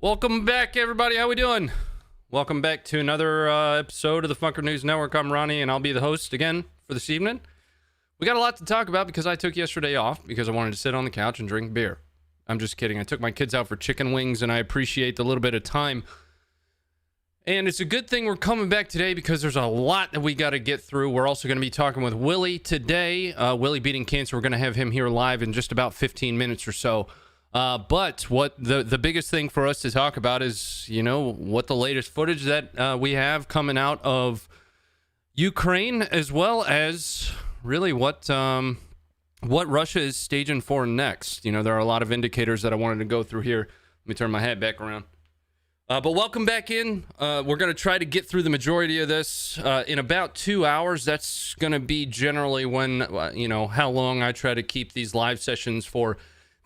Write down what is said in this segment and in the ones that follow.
Welcome back, everybody. How we doing? Welcome back to another episode of the Funker News Network. I'm Ronnie, and I'll be the host again for this evening. We got a lot to talk about because I took yesterday off because I wanted to sit on the couch and drink beer. I'm just kidding. I took my kids out for chicken wings, and I appreciate the little bit of time. And it's a good thing we're coming back today because there's a lot that we got to get through. We're also going to be talking with Willie today. Willie beating cancer. We're going to have him here live in just about 15 minutes or so. But what the biggest thing for us to talk about is, you know, what the latest footage that we have coming out of Ukraine, as well as really what Russia is staging for next. You know, there are a lot of indicators that I wanted to go through here. Let me turn my hat back around. But welcome back in. We're going to try to get through the majority of this in about 2 hours. That's going to be generally when, you know, how long I try to keep these live sessions for.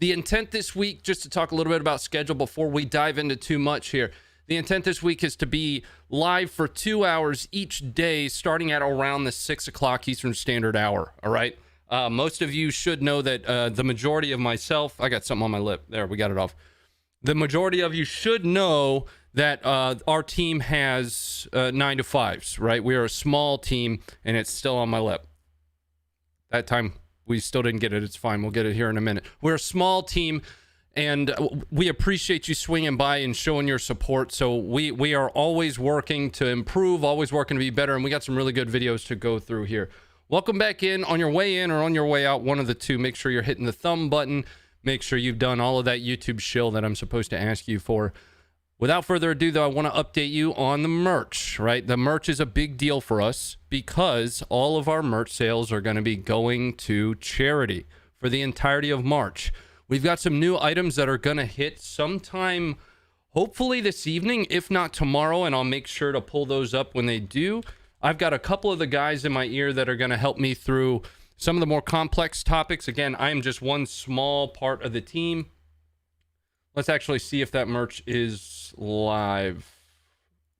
The intent this week, just to talk a little bit about schedule before we dive into too much here. The intent this week is to be live for 2 hours each day, starting at around the 6 o'clock Eastern Standard Hour. All right. Most of you should know that the majority of myself, I got something on my lip. There, we got it off. The majority of you should know that our team has 9 to 5s, right? We are a small team, and it's still on my lip. That time, we still didn't get it. It's fine. We'll get it here in a minute. We're a small team, and we appreciate you swinging by and showing your support. So we are always working to improve, always working to be better, and we got some really good videos to go through here. Welcome back in. On your way in or on your way out, one of the two, make sure you're hitting the thumb button. Make sure you've done all of that YouTube shill that I'm supposed to ask you for. Without further ado, though, I want to update you on the merch, right? The merch is a big deal for us because all of our merch sales are going to be going to charity for the entirety of March. We've got some new items that are going to hit sometime, hopefully this evening, if not tomorrow, and I'll make sure to pull those up when they do. I've got a couple of the guys in my ear that are going to help me through some of the more complex topics. Again, I am just one small part of the team. Let's actually see if that merch is live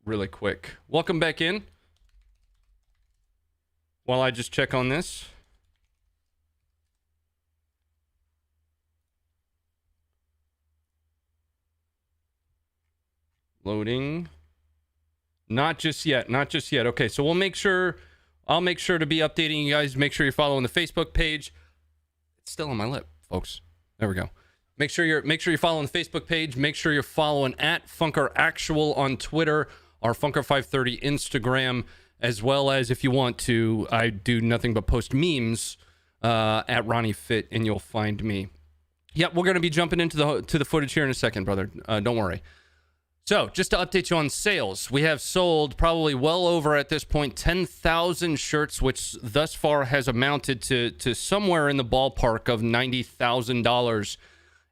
really quick. Welcome back in. While I just check on this. Loading. Not just yet. Not just yet. Okay, so we'll make sure. I'll make sure to be updating you guys. Make sure you're following the Facebook page. It's still on my lip, folks. There we go. Make sure you're following the Facebook page. Make sure you're following at Funker Actual on Twitter, our Funker530 Instagram, as well as if you want to, I do nothing but post memes at Ronnie Fit, and you'll find me. Yep, we're going to be jumping into the footage here in a second, brother. Don't worry. So, just to update you on sales, we have sold probably well over at this point 10,000 shirts, which thus far has amounted to somewhere in the ballpark of $90,000.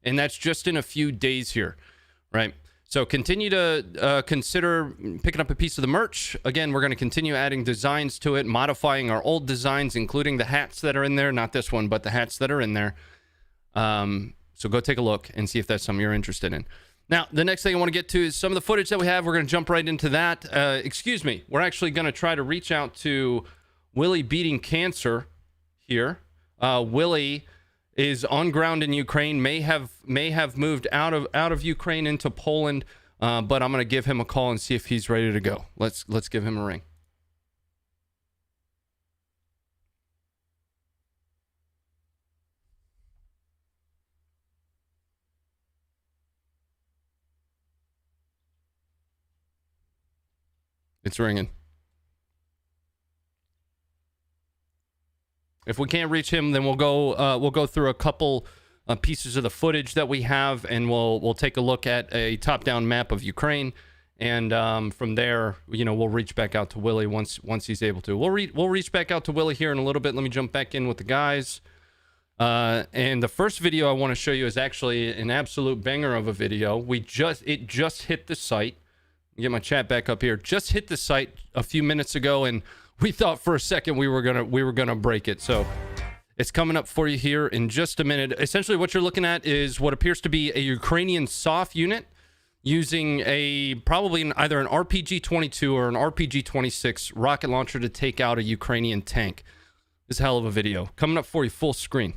And that's just in a few days here, right? So continue to consider picking up a piece of the merch. Again, we're going to continue adding designs to it, modifying our old designs, including the hats that are in there. Not this one, but the hats that are in there. So go take a look and see if that's something you're interested in. Now, the next thing I want to get to is some of the footage that we have. We're going to jump right into that. Excuse me. We're actually going to try to reach out to Willie beating cancer here. Willie is on ground in Ukraine, may have moved out of Ukraine into Poland, but I'm going to give him a call and see if he's ready to go. Let's give him a ring. It's ringing. If we can't reach him, then we'll go through a couple pieces of the footage that we have, and we'll take a look at a top-down map of Ukraine, and from there, we'll reach back out to Willie once he's able to. We'll reach back out to Willie here in a little bit. Let me jump back in with the guys. And the first video I want to show you is actually an absolute banger of a video. It just hit the site. Get my chat back up here. Just hit the site a few minutes ago, and we thought for a second we were gonna break it. So it's coming up for you here in just a minute. Essentially, what you're looking at is what appears to be a Ukrainian soft unit using probably either an RPG-22 or an RPG-26 rocket launcher to take out a Ukrainian tank. This is a hell of a video. Coming up for you full screen.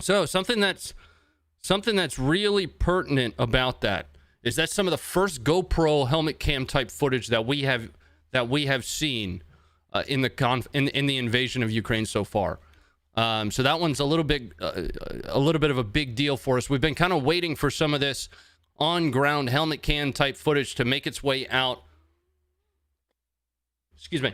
So something that's really pertinent about that is that some of the first GoPro helmet cam type footage that we have seen in the invasion of Ukraine so far. So that one's a little bit of a big deal for us. We've been kind of waiting for some of this on ground helmet cam type footage to make its way out. Excuse me.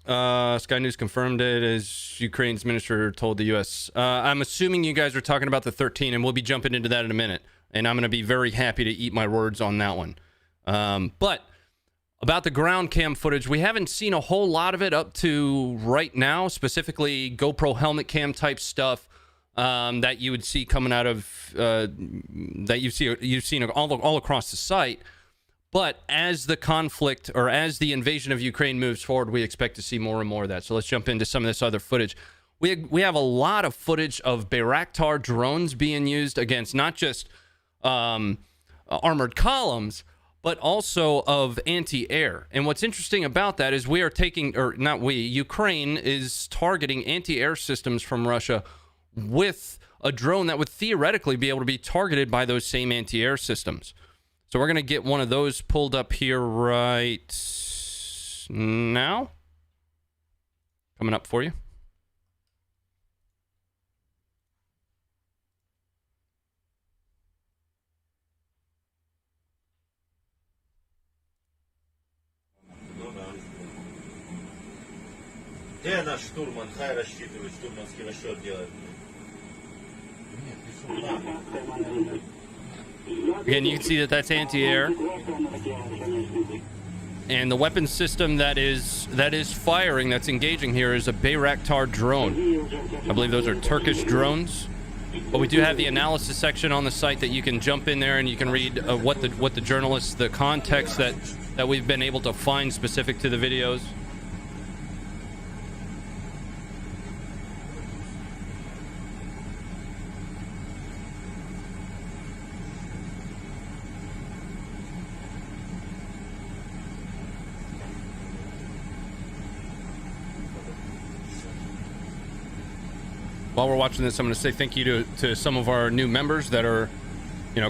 Sky News confirmed it as Ukraine's minister told the U.S. I'm assuming you guys are talking about the 13, and we'll be jumping into that in a minute. And I'm going to be very happy to eat my words on that one. But about the ground cam footage, we haven't seen a whole lot of it up to right now, specifically GoPro helmet cam type stuff that you would see coming out of, that you've seen all across the site. But as the conflict or as the invasion of Ukraine moves forward, we expect to see more and more of that. So let's jump into some of this other footage. We have a lot of footage of Bayraktar drones being used against not just armored columns, but also of anti-air. And what's interesting about that is Ukraine is targeting anti-air systems from Russia with a drone that would theoretically be able to be targeted by those same anti-air systems. So we're going to get one of those pulled up here right now. Coming up for you. Где наш штурман? Хай рассчитывает, штурманский расчет делает. Again, you can see that that's anti-air. And the weapon system that is firing, that's engaging here, is a Bayraktar drone. I believe those are Turkish drones. But we do have the analysis section on the site that you can jump in there and you can read what the journalists, the context that we've been able to find specific to the videos. While we're watching this, I'm going to say thank you to some of our new members that are,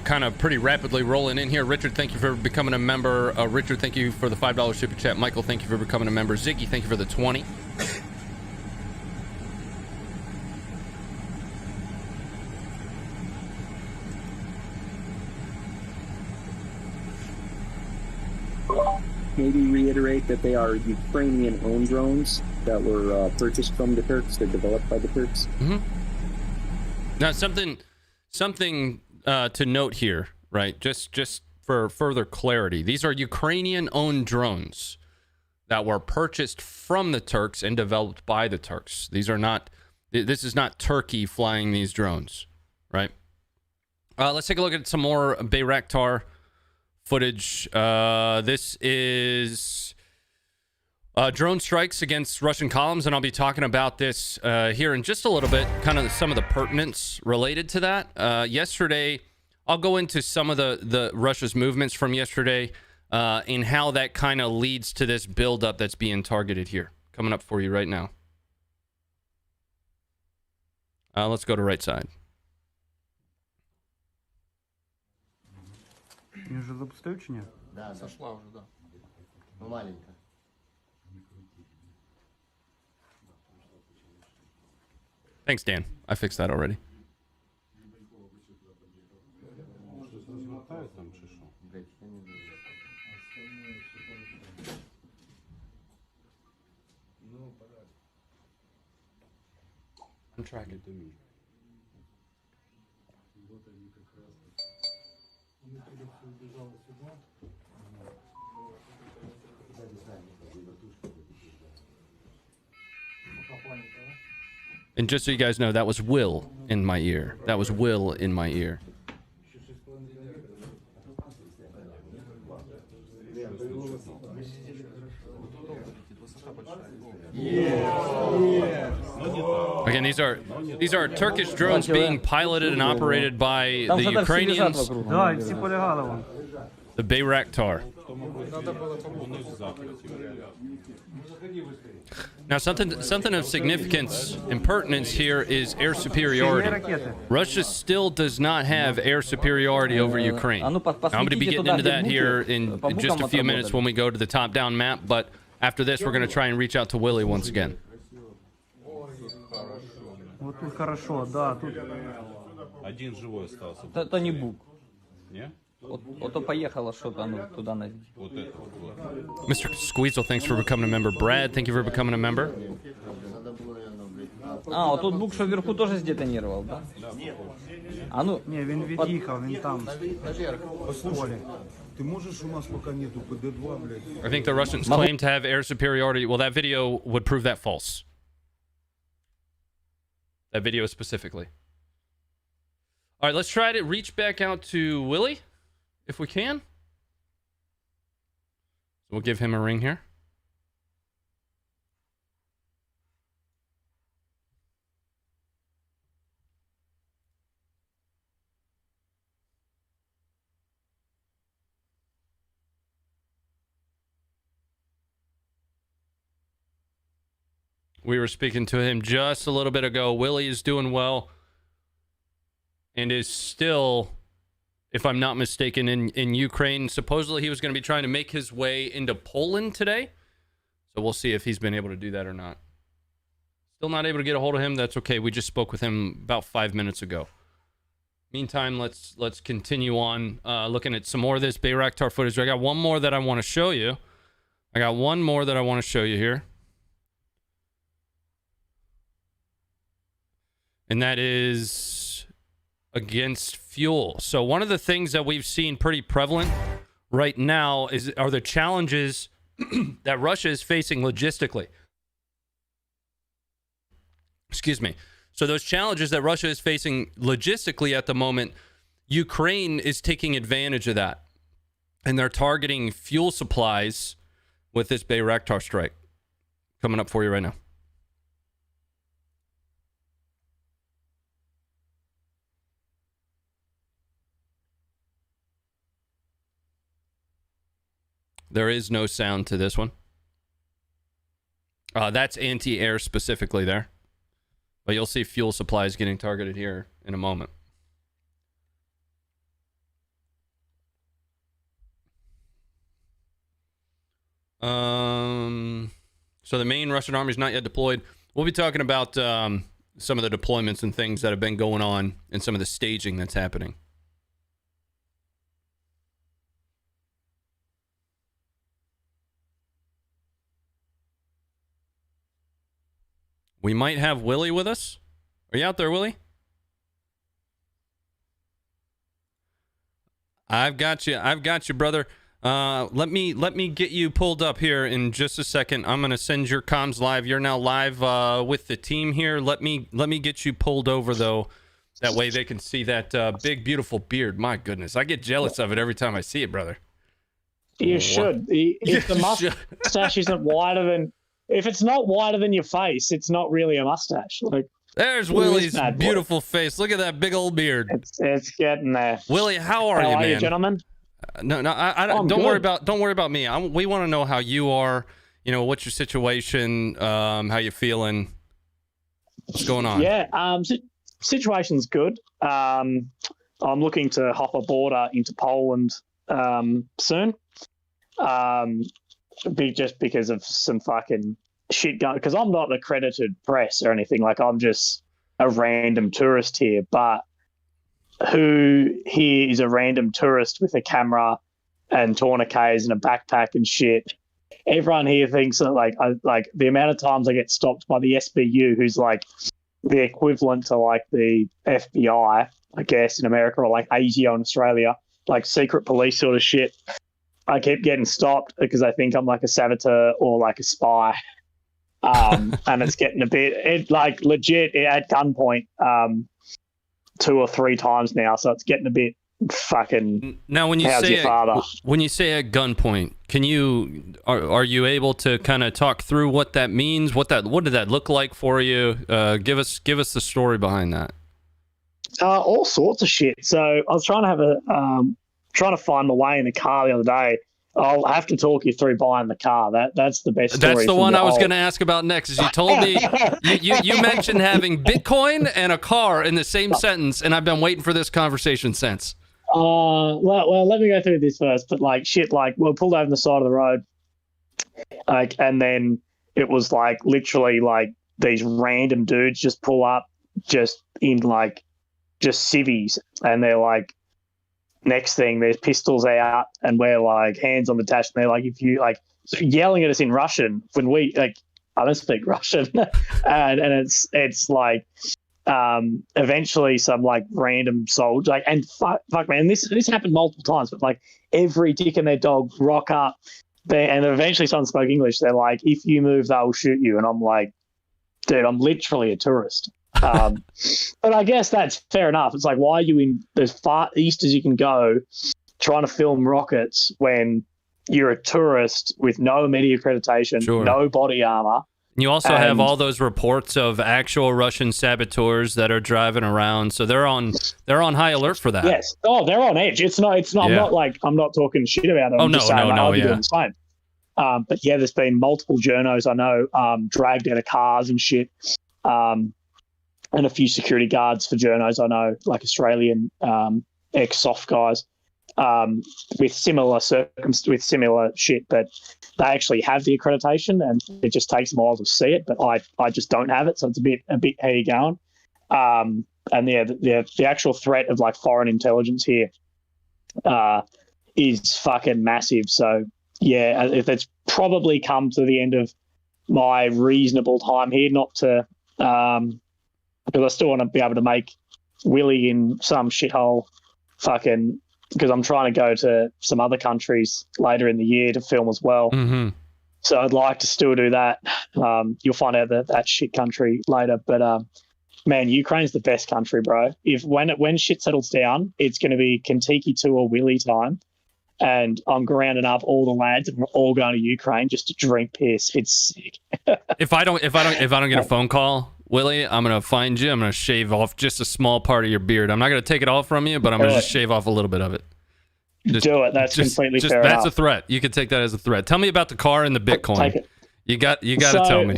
kind of pretty rapidly rolling in here. Richard, thank you for becoming a member. Richard, thank you for the $5 super chat. Michael, thank you for becoming a member. Ziggy, thank you for the 20. Maybe reiterate that they are Ukrainian-owned drones that were purchased from the Turks. They're developed by the Turks. Mm-hmm. Now, something something to note here, right? Just for further clarity, these are Ukrainian-owned drones that were purchased from the Turks and developed by the Turks. These are not. This is not Turkey flying these drones, right? Let's take a look at some more Bayraktar footage. This is drone strikes against Russian columns, and I'll be talking about this here in just a little bit, kind of some of the pertinence related to that. Yesterday, I'll go into some of the Russia's movements from yesterday and how that kind of leads to this buildup that's being targeted here. Coming up for you right now. Let's go to right side. Він вже запустив чи ні? Да, сошла уже, да. Ну, маленькая. Thanks, Dan. I fixed that already. Блять, я не знаю. I'm tracking. And just so you guys know, that was Will in my ear. That was Will in my ear. Again, these are Turkish drones being piloted and operated by the Ukrainians, Да, і всі полягали вон. the Bayraktar. Now, something of significance and pertinence here is air superiority. Russia still does not have air superiority over Ukraine. Now, I'm going to be getting into that here in just a few minutes when we go to the top-down map, but after this, we're going to try and reach out to Willie once again. Вот тут хорошо, да, тут. Один живой остался. Это не бук. Не? Ото поехало что-то, ну, туда на... Вот это вот. Mr. Squeezel, thanks for becoming a member. Brad, thank you for becoming a member. А, вот тут бук, что вверху тоже сдетонировал, да? А ну... Ні, він від'їхав, він там. Послушай, ты можешь, у нас пока нету ПД-2, блядь. I think the Russians claim to have air superiority. Well, that video would prove that false. That video specifically. All right, let's try to reach back out to Willie, if we can. We'll give him a ring here. We were speaking to him just a little bit ago. Willie is doing well and is still, if I'm not mistaken, in Ukraine. Supposedly he was going to be trying to make his way into Poland today. So we'll see if he's been able to do that or not. Still not able to get a hold of him. That's okay. We just spoke with him about 5 minutes ago. Meantime, let's continue on looking at some more of this Bayraktar footage. I got one more that I want to show you. Here. And that is against fuel. So one of the things that we've seen pretty prevalent right now are the challenges that Russia is facing logistically. Excuse me. So those challenges that Russia is facing logistically at the moment, Ukraine is taking advantage of that. And they're targeting fuel supplies with this Bayraktar strike. Coming up for you right now. There is no sound to this one. That's anti-air specifically there. But you'll see fuel supplies getting targeted here in a moment. So the main Russian army is not yet deployed. We'll be talking about some of the deployments and things that have been going on and some of the staging that's happening. We might have Willie with us. Are you out there, Willie? I've got you, brother. Let me get you pulled up here in just a second. I'm gonna send your comms live. You're now live with the team here. Let me get you pulled over though. That way they can see that big beautiful beard. My goodness, I get jealous of it every time I see it, brother. You should. If the mustache isn't wider than, if it's not wider than your face, it's not really a mustache. Like, there's Willie's beautiful face. Look at that big old beard. It's getting there. Willie, how are you, man? You, gentlemen? No, I don't worry about me. We want to know how you are. You know, what's your situation? How you feeling? What's going on? Yeah, situation's good. I'm looking to hop a border into Poland soon. Just because of some fucking shit going. Because I'm not accredited press or anything. Like, I'm just a random tourist here, but who here is a random tourist with a camera and tourniquets and a backpack and shit. Everyone here thinks that like the amount of times I get stopped by the SBU, who's like the equivalent to like the FBI, I guess, in America, or like ASIO in Australia, like secret police sort of shit. I keep getting stopped because I think I'm like a saboteur or like a spy. And it's getting a bit legit at gunpoint. 2 or 3 times now, so it's getting a bit fucking. Now, when you say at gunpoint, are you able to kind of talk through what that means? What did that look like for you? Give us the story behind that. All sorts of shit. So I was trying to find my way in the car the other day. I'll have to talk you through buying the car. That's the best story. That's the one I was going to ask about next. Is you told me you mentioned having Bitcoin and a car in the same sentence, and I've been waiting for this conversation since. Well, let me go through this first. But like shit, like we pulled over the side of the road, like, and then it was like literally like these random dudes just pull up, just in like just civvies, and they're like. Next thing, there's pistols out, and we're like hands on the dash. And they're like, if you like yelling at us in Russian when we like, I don't speak Russian, and it's like, eventually some like random soldier, like, and fuck man, this happened multiple times, but like every dick and their dog rock up there, and eventually someone spoke English. They're like, if you move, they'll shoot you, and I'm like, dude, I'm literally a tourist. But I guess that's fair enough. It's like, why are you in as far east as you can go trying to film rockets when you're a tourist with no media accreditation, no body armor? You also have all those reports of actual Russian saboteurs that are driving around, so they're on high alert for that. Yes. Oh, they're on edge. It's not. Yeah. I'm not like, I'm not talking shit about them. No. Doing the same. But yeah, there's been multiple journos I know dragged out of cars and shit. And a few security guards for journos I know, like Australian ex-soft guys, with similar shit, but they actually have the accreditation, and it just takes them a while to see it. But I just don't have it, so it's a bit how you going. And yeah, the actual threat of like foreign intelligence here is fucking massive. So yeah, if it's probably come to the end of my reasonable time here, not to. Because I still want to be able to make Willie in some shithole fucking, because I'm trying to go to some other countries later in the year to film as well. Mm-hmm. So I'd like to still do that. You'll find out that shit country later. But man, Ukraine's the best country, bro. When shit settles down, it's going to be Kentucky tour Willie time. And I'm grounding up all the lads, and we're all going to Ukraine just to drink piss. It's sick. If I don't get a phone call, Willie, I'm gonna find you. I'm gonna shave off just a small part of your beard. I'm not gonna take it all from you, but I'm gonna just shave off a little bit of it. Do it. That's completely fair enough. That's a threat. You can take that as a threat. Tell me about the car and the Bitcoin. You got to tell me.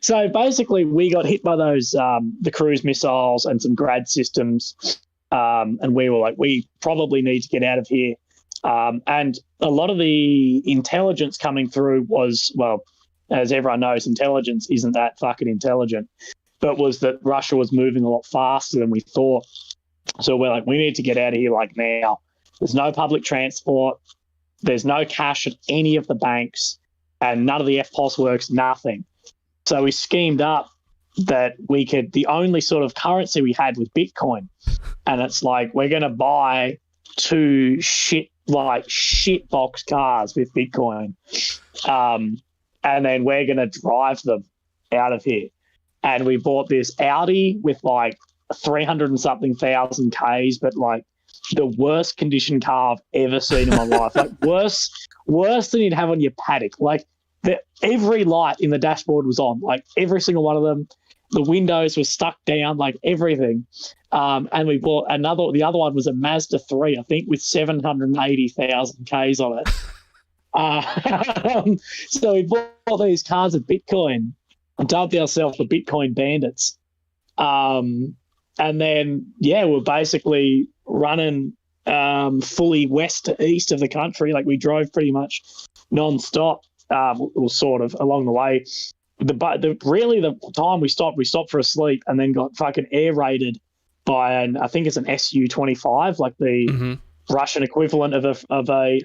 So basically, we got hit by those the cruise missiles and some grad systems, and we were like, we probably need to get out of here. And a lot of the intelligence coming through was, well, as everyone knows, intelligence isn't that fucking intelligent, but was that Russia was moving a lot faster than we thought. So we're like, we need to get out of here like now. There's no public transport. There's no cash at any of the banks, and none of the FPOS works, nothing. So we schemed up that we could, the only sort of currency we had was Bitcoin. And it's like, we're going to buy two shit box cars with Bitcoin, and then we're gonna drive them out of here. And we bought this Audi with like 300 and something thousand Ks, but like the worst condition car I've ever seen in my life. Like worse than you'd have on your paddock. Like every light in the dashboard was on, like every single one of them. The windows were stuck down, like everything. And we bought the other one was a Mazda 3, I think, with 780,000 Ks on it. So we bought these cars with Bitcoin and dubbed ourselves the Bitcoin Bandits. And then, we're basically running fully west to east of the country. Like we drove pretty much non-stop, or sort of along the way. The time we stopped for a sleep and then got fucking air raided by I think it's an Su-25, like the Russian equivalent of a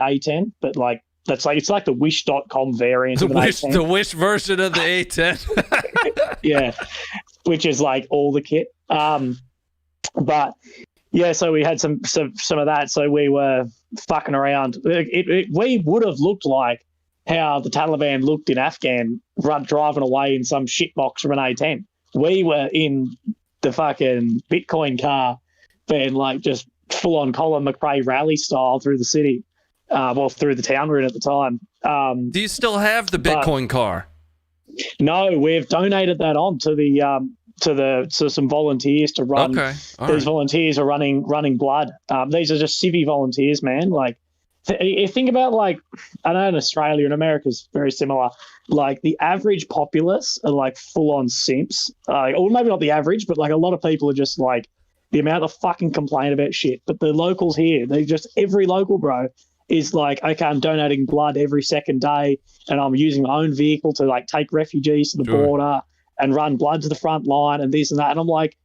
A10, but like it's like the Wish.com variant of an A10. The Wish version of the A10. Yeah, which is like all the kit. But yeah, so we had some of that. So we were fucking around. We would have looked like how the Taliban looked in Afghan, driving away in some shitbox from an A10. We were in the fucking Bitcoin car, being like just full on Colin McRae rally style through the city, through the town we're in at the time. Do you still have the Bitcoin car? No, we've donated that on to the to some volunteers to run. Okay. These volunteers are running blood. These are just civvy volunteers, man. Like, think about, like, I know in Australia and America is very similar. Like the average populace are like full on simps. Or maybe not the average, but like a lot of people are just like the amount of fucking complain about shit. But the locals here, every local bro is like, okay, I'm donating blood every second day, and I'm using my own vehicle to like take refugees to the border and run blood to the front line and this and that. And I'm like,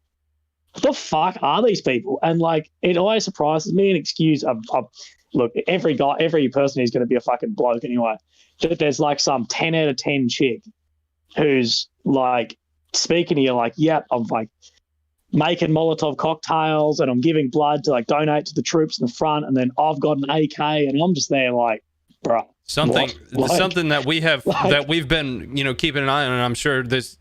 what the fuck are these people? And like, it always surprises me. And look, every person is going to be a fucking bloke anyway. There's like some 10 out of 10 chick who's like speaking to you like, yep, I'm like making Molotov cocktails and I'm giving blood to like donate to the troops in the front, and then I've got an AK and I'm just there like, bro. Something that we have that we've been, keeping an eye on, and I'm sure this,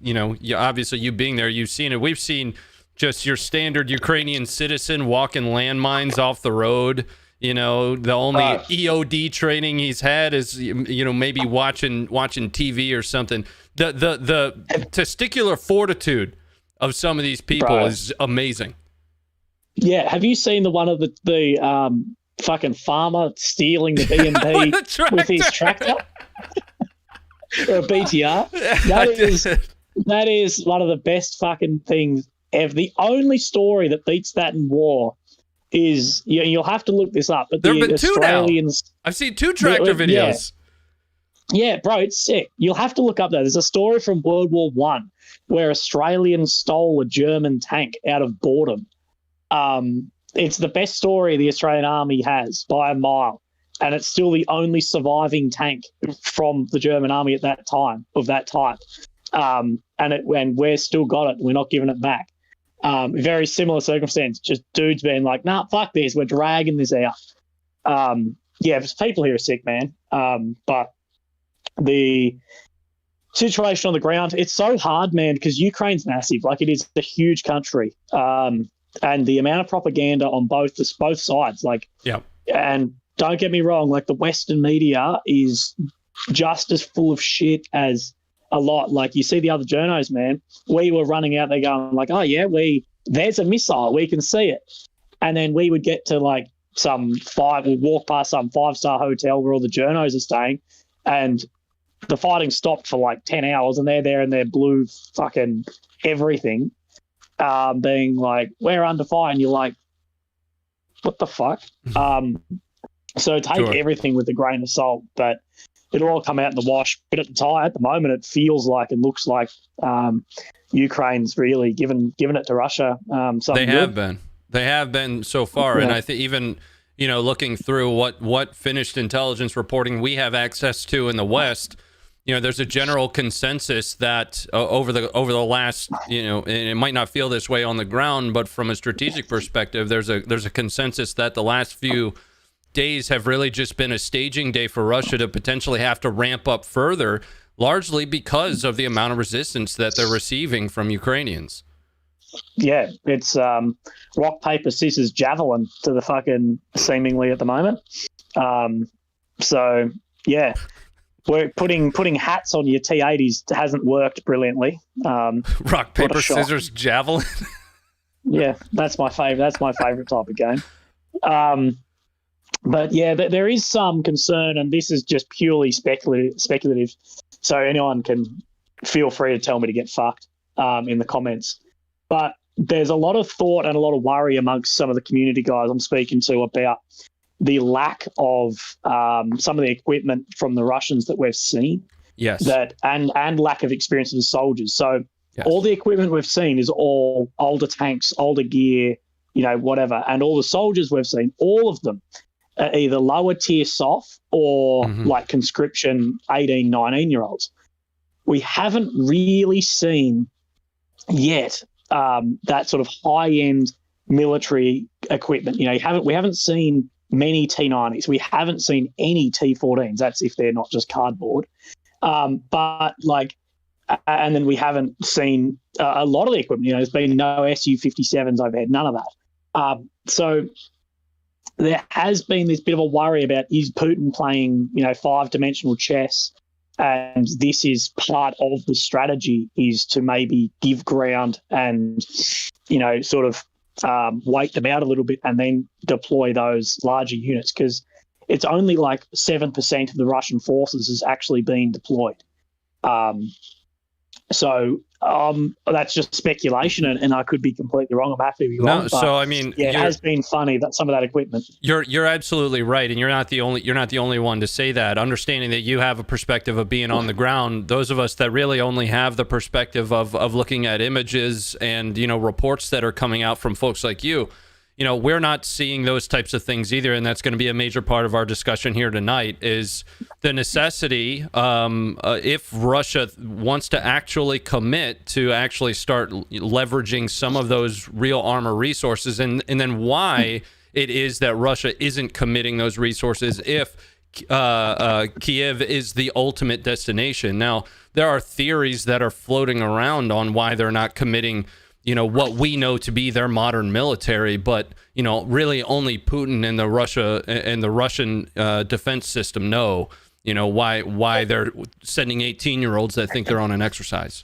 obviously you being there, you've seen it. We've seen just your standard Ukrainian citizen walking landmines off the road. The only EOD training he's had is, maybe watching TV or something. The testicular fortitude of some of these people is amazing. Yeah, have you seen the one of the fucking farmer stealing the BMP with his tractor? Or a BTR? That is one of the best fucking things ever. The only story that beats that in war is, you'll have to look this up, but there have been Australians... two now. I've seen 2 tractor videos. Yeah, bro, it's sick. You'll have to look up that. There's a story from World War One where Australians stole a German tank out of boredom. It's the best story the Australian Army has by a mile, and it's still the only surviving tank from the German Army at that time, of that type. And we're still got it. We're not giving it back. Very similar circumstance. Just dudes being like, nah, fuck this. We're dragging this out. People here are sick, man. But the situation on the ground, it's so hard, man, because Ukraine's massive. Like, it is a huge country. And the amount of propaganda on both sides, like, and don't get me wrong, like the Western media is just as full of shit as a lot. Like, you see the other journos, man, we were running out there going like, oh yeah, there's a missile, we can see it. And then we would get to like we'd walk past some 5-star hotel where all the journos are staying, and the fighting stopped for like 10 hours and they're there in their blue fucking everything, being like, we're under fire, and you're like, what the fuck? So take everything with a grain of salt, but it'll all come out in the wash. But at the moment, it feels like and looks like Ukraine's really given it to Russia. They have been so far, and I think even looking through what finished intelligence reporting we have access to in the West, there's a general consensus that over the last, and it might not feel this way on the ground, but from a strategic perspective, there's a consensus that the last few days have really just been a staging day for Russia to potentially have to ramp up further, largely because of the amount of resistance that they're receiving from Ukrainians. Yeah, it's rock, paper, scissors, javelin to the fucking seemingly at the moment. So, yeah, we're putting hats on your T-80s hasn't worked brilliantly. Rock, paper, scissors, javelin. Yeah, that's my favorite. That's my favorite type of game. But yeah, there is some concern, and this is just purely speculative. So anyone can feel free to tell me to get fucked in the comments. But there's a lot of thought and a lot of worry amongst some of the community guys I'm speaking to about the lack of some of the equipment from the Russians that we've seen. Yes. And lack of experience of the soldiers. So yes. All the equipment we've seen is all older tanks, older gear, whatever. And all the soldiers we've seen, all of them are either lower tier soft or like conscription 18, 19-year-olds. We haven't really seen yet that sort of high-end military equipment. We haven't seen many T90s. We haven't seen any T14s. That's if they're not just cardboard. But and then we haven't seen a lot of the equipment. There's been no Su-57s overhead, none of that. So there has been this bit of a worry about, is Putin playing, 5-dimensional chess? And this is part of the strategy, is to maybe give ground and, sort of wait them out a little bit and then deploy those larger units, because it's only like 7% of the Russian forces has actually been deployed. So that's just speculation, and I could be completely wrong. I'm happy to be wrong. No, so I mean, yeah, it has been funny that some of that equipment. You're absolutely right, and you're not the only one to say that. Understanding that you have a perspective of being on the ground, those of us that really only have the perspective of looking at images and reports that are coming out from folks like you, we're not seeing those types of things either, and that's going to be a major part of our discussion here tonight, is the necessity, if Russia wants to actually commit to actually start leveraging some of those real armor resources, and then why it is that Russia isn't committing those resources if Kyiv is the ultimate destination. Now, there are theories that are floating around on why they're not committing what we know to be their modern military, but really only Putin and the Russian defense system know why they're sending 18-year-olds that think they're on an exercise.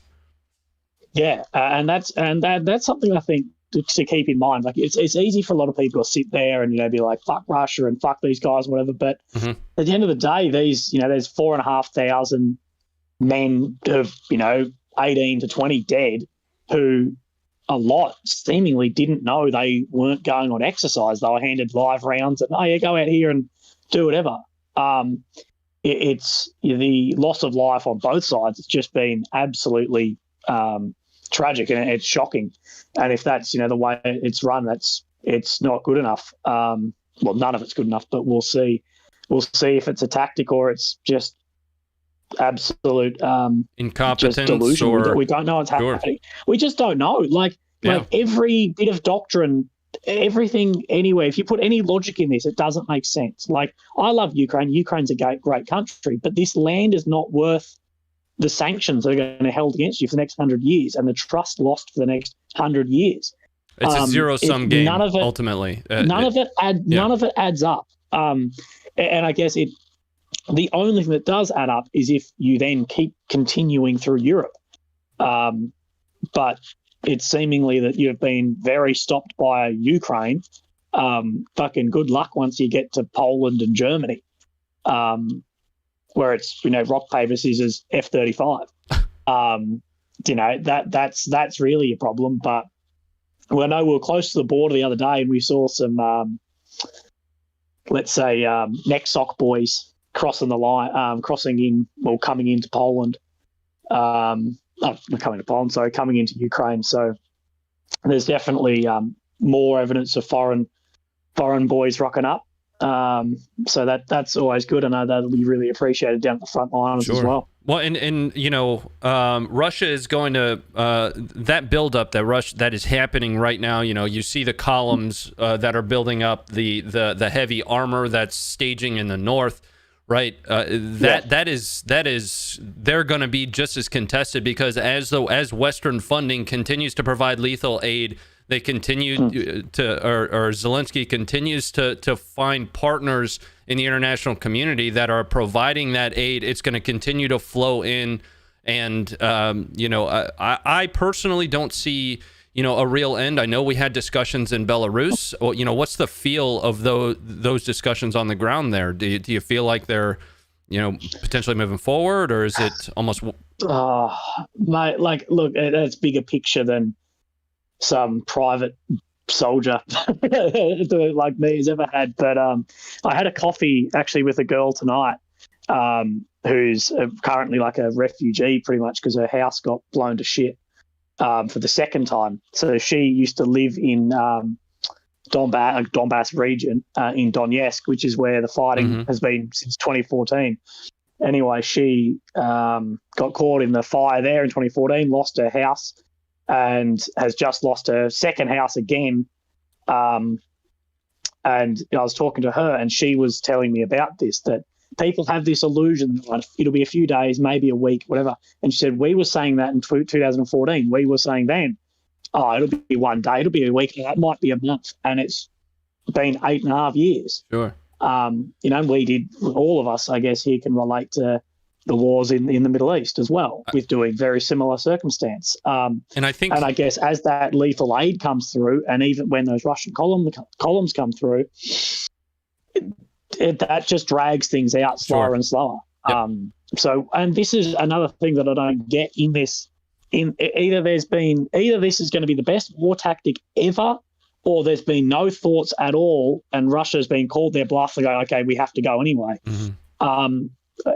Yeah, and that's something I think to keep in mind. Like, it's easy for a lot of people to sit there and be like, fuck Russia and fuck these guys, whatever. But at the end of the day, these there's 4,500 men of 18 to 20 dead who a lot seemingly didn't know they weren't going on exercise. They were handed live rounds and, go out here and do whatever. It's the loss of life on both sides. It's just been absolutely tragic, and it's shocking. And if that's, the way it's run, it's not good enough. Well, none of it's good enough, but we'll see. We'll see if it's a tactic or it's just absolute incompetence, just delusion. or we don't know what's happening. We just don't know. Like every bit of doctrine, everything anywhere, if you put any logic in this, it doesn't make sense. Like, I love Ukraine. Ukraine's a great country, but this land is not worth the sanctions that are going to be held against you for the next 100 years and the trust lost for the next 100 years. It's a zero-sum game, ultimately. None of it adds up. And I guess the only thing that does add up is if you then keep continuing through Europe. But it's seemingly that you've been very stopped by Ukraine. Fucking good luck once you get to Poland and Germany, where it's rock, paper, scissors, F-35. That's really a problem. But I know we were close to the border the other day and we saw some, let's say, neck sock boys crossing the line, coming into Poland. Coming into Ukraine. So there's definitely more evidence of foreign boys rocking up. So that's always good. I know that'll be really appreciated down at the front lines as well. Well, and you know, Russia is going to that buildup that is happening right now. You know, you see the columns that are building up the heavy armor that's staging in the north, right? That is they're going to be just as contested because as Western funding continues to provide lethal aid, they continue or Zelensky continues to find partners in the international community that are providing that aid. It's going to continue to flow in. And, you know, I personally don't see, you know, a real end. I know we had discussions in Belarus. You know, what's the feel of those discussions on the ground there? Do you feel like they're, you know, potentially moving forward, or is it almost... Mate, like, look, it's bigger picture than some private soldier like me has ever had. But I had a coffee actually with a girl tonight who's currently like a refugee pretty much because her house got blown to shit for the second time. So she used to live in Donbass region in Donetsk, which is where the fighting has been since 2014. Anyway, she got caught in the fire there in 2014, lost her house, and has just lost her second house again. And I was talking to her, and she was telling me about this, that people have this illusion that it'll be a few days, maybe a week, whatever. And she said, we were saying that in 2014. We were saying then, oh, it'll be one day, it'll be a week, it might be a month. And it's been 8.5 years. Sure. You know, all of us, I guess, here can relate to the wars in the Middle East as well, with doing very similar circumstance. And I guess as that lethal aid comes through, and even when those Russian columns come through, that just drags things out slower and slower. Yep. And this is another thing that I don't get in this. Either this is going to be the best war tactic ever, or there's been no thoughts at all, and Russia's been called their bluff to go, okay, we have to go anyway.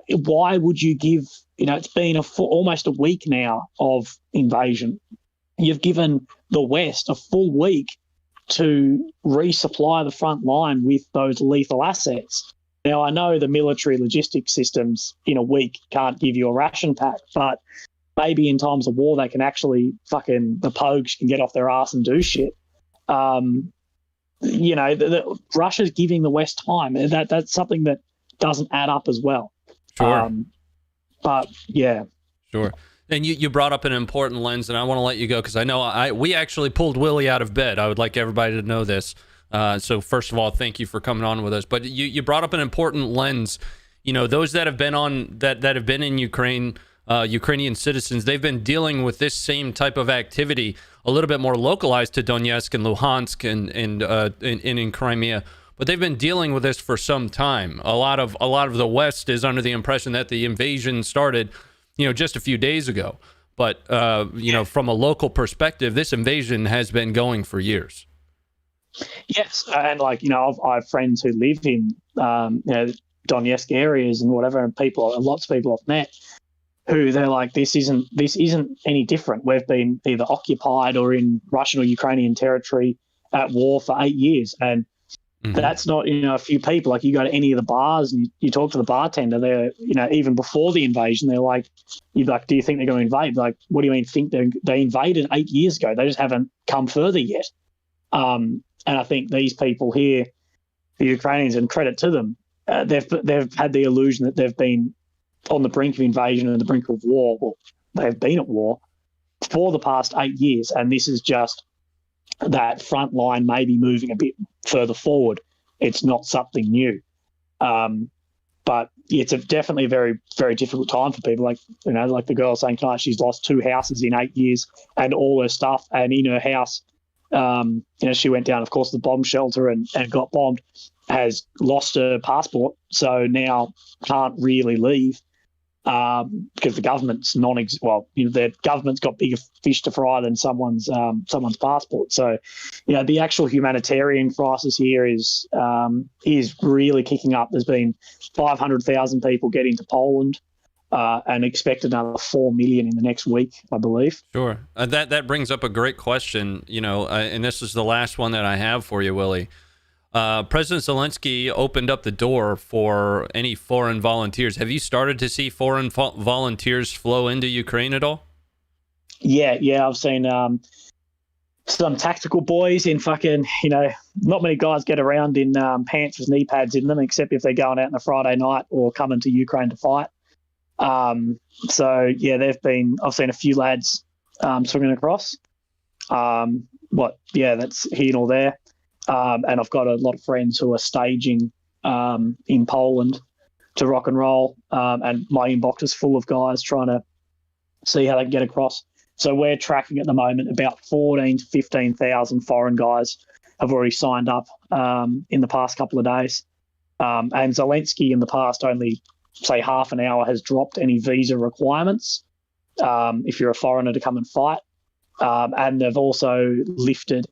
Why would you give, you know, it's been almost a week now of invasion. You've given the West a full week to resupply the front line with those lethal assets. Now, I know the military logistics systems in a week can't give you a ration pack, but maybe in times of war they can actually the pogues can get off their ass and do shit. You know, Russia's giving the West time, and that's something that doesn't add up as well. Sure. But yeah. Sure. And you brought up an important lens, and I want to let you go because I know we actually pulled Willie out of bed. I would like everybody to know this. So first of all, thank you for coming on with us. But you brought up an important lens. You know, those that have been that have been in Ukraine, Ukrainian citizens, they've been dealing with this same type of activity, a little bit more localized to Donetsk and Luhansk and in Crimea. But they've been dealing with this for some time. A lot of the West is under the impression that the invasion started, you know, just a few days ago. But you know, from a local perspective, this invasion has been going for years. Yes, and like, you know, I have friends who live in you know, Donetsk areas and whatever, and lots of people I've met who they're like, this isn't any different. We've been either occupied or in Russian or Ukrainian territory at war for 8 years, and that's not, you know, a few people. Like, you go to any of the bars and you talk to the bartender, they're, you know, even before the invasion, they're like, you're like, do you think they're going to invade? Like, what do you mean think they invaded 8 years ago? They just haven't come further yet. And I think these people here, the Ukrainians, and credit to them, they've had the illusion that they've been on the brink of invasion and the brink of war. Well, they've been at war for the past 8 years, and this is just that front line maybe moving a bit further forward. It's not something new. But it's definitely a very, very difficult time for people. Like, you know, like the girl saying tonight, she's lost 2 houses in 8 years and all her stuff. And in her house, you know, she went down, of course, the bomb shelter and got bombed, has lost her passport. So now can't really leave. Because the government's you know, the government's got bigger fish to fry than someone's passport. So, you know, the actual humanitarian crisis here is really kicking up. There's been 500,000 people get into Poland, and expect another 4 million in the next week, I believe. Sure. That brings up a great question, you know, and this is the last one that I have for you, Willie. President Zelensky opened up the door for any foreign volunteers. Have you started to see foreign volunteers flow into Ukraine at all? Yeah, I've seen some tactical boys in fucking, not many guys get around in pants with knee pads in them, except if they're going out on a Friday night or coming to Ukraine to fight. So yeah, I've seen a few lads swinging across. That's here nor there. And I've got a lot of friends who are staging in Poland to rock and roll. And my inbox is full of guys trying to see how they can get across. So we're tracking at the moment about 14 to 15,000 foreign guys have already signed up in the past couple of days. And Zelensky in the past only, say, half an hour has dropped any visa requirements if you're a foreigner to come and fight. And they've also lifted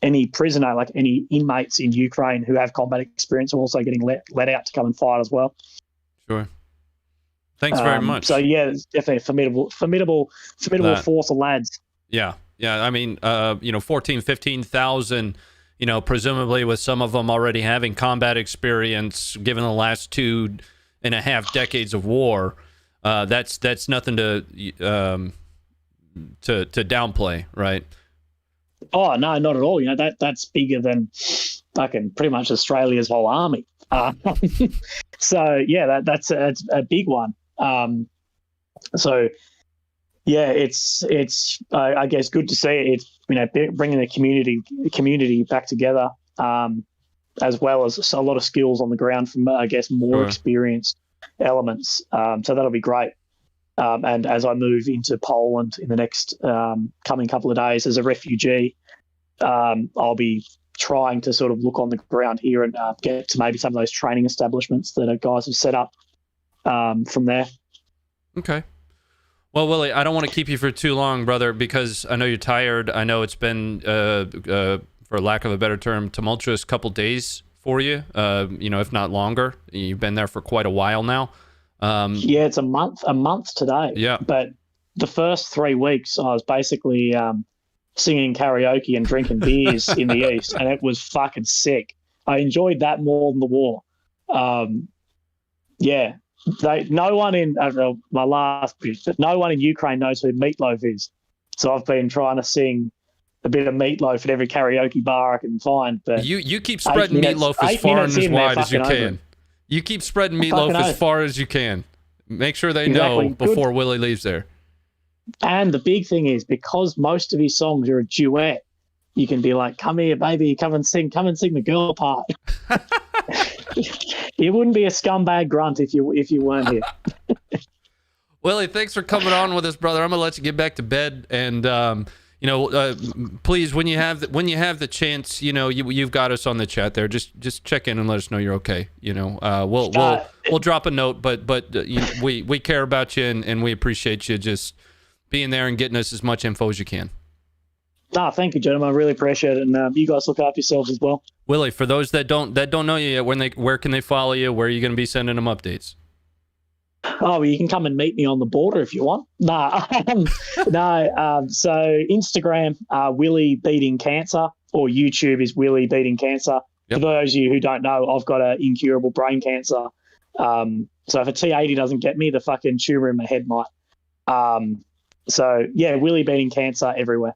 any prisoner, like any inmates in Ukraine who have combat experience are also getting let out to come and fight as well. Sure. Thanks very much. So yeah, it's definitely a formidable force of lads. Yeah. I mean, 14, 15,000, presumably with some of them already having combat experience, given the last 2.5 decades of war. That's nothing to downplay, right? Oh no, not at all. That's bigger than fucking pretty much Australia's whole army. So yeah, that's a big one. So yeah, it's I guess good to see it. It's bringing the community back together, as well as a lot of skills on the ground from I guess more experienced elements. So that'll be great. And as I move into Poland in the next coming couple of days as a refugee, I'll be trying to sort of look on the ground here and get to maybe some of those training establishments that guys have set up from there. Okay. Well, Willie, I don't want to keep you for too long, brother, because I know you're tired. I know it's been, for lack of a better term, tumultuous couple days for you, if not longer. You've been there for quite a while now. Yeah, it's a month today. Yeah. But the first 3 weeks, I was basically singing karaoke and drinking beers in the East, and it was fucking sick. I enjoyed that more than the war. Yeah. No one in Ukraine knows who Meatloaf is. So I've been trying to sing a bit of Meatloaf at every karaoke bar I can find. But you keep spreading Meatloaf as far and as wide as you can. You keep spreading Meatloaf as far as you can. Make sure they know before Willie leaves there. And the big thing is, because most of his songs are a duet, you can be like, "Come here, baby, come and sing the girl part." You wouldn't be a scumbag grunt if you weren't here. Willie, thanks for coming on with us, brother. I'm gonna let you get back to bed, and please, when you have the chance, you've got us on the chat there. Just check in and let us know you're okay. We'll drop a note, but we care about you and we appreciate you just being there and getting us as much info as you can. Thank you, gentlemen. I really appreciate it, and you guys look after yourselves as well. Willie, for those that don't know you yet, where can they follow you? Where are you going to be sending them updates? Oh, well, you can come and meet me on the border if you want. No. So Instagram, Willie Beating Cancer, or YouTube is Willie Beating Cancer. Yep. For those of you who don't know, I've got an incurable brain cancer. So if a T80 doesn't get me, the fucking tumor in my head might. So yeah, Willie Beating Cancer everywhere.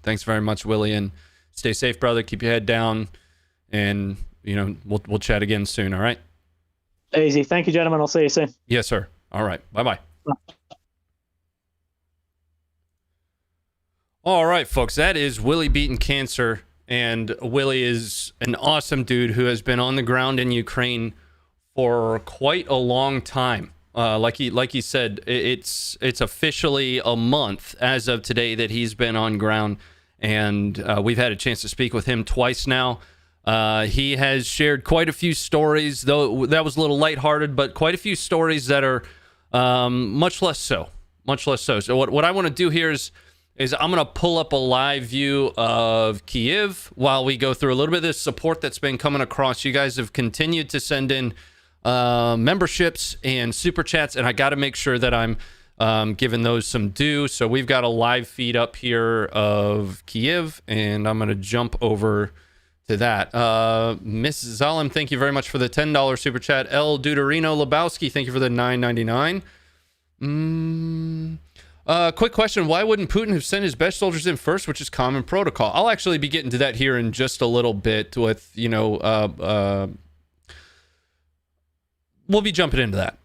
Thanks very much, Willie, and stay safe, brother. Keep your head down, and we'll chat again soon. All right. Easy. Thank you, gentlemen. I'll see you soon. Yes, sir. All right. Bye-bye. All right, folks. That is Willie Beating Cancer, and Willie is an awesome dude who has been on the ground in Ukraine for quite a long time. Like he said, it's officially a month as of today that he's been on ground, and we've had a chance to speak with him twice now. He has shared quite a few stories, though that was a little lighthearted, but quite a few stories that are much less so. So what I want to do here is I'm going to pull up a live view of Kyiv while we go through a little bit of this support that's been coming across. You guys have continued to send in memberships and super chats, and I got to make sure that I'm giving those some due. So we've got a live feed up here of Kyiv, and I'm going to jump over to that. Miss Zalim, thank you very much for the $10 super chat. L. Deuterino Lebowski, thank you for the $9.99. Quick question. Why wouldn't Putin have sent his best soldiers in first, which is common protocol? I'll actually be getting to that here in just a little bit with, we'll be jumping into that.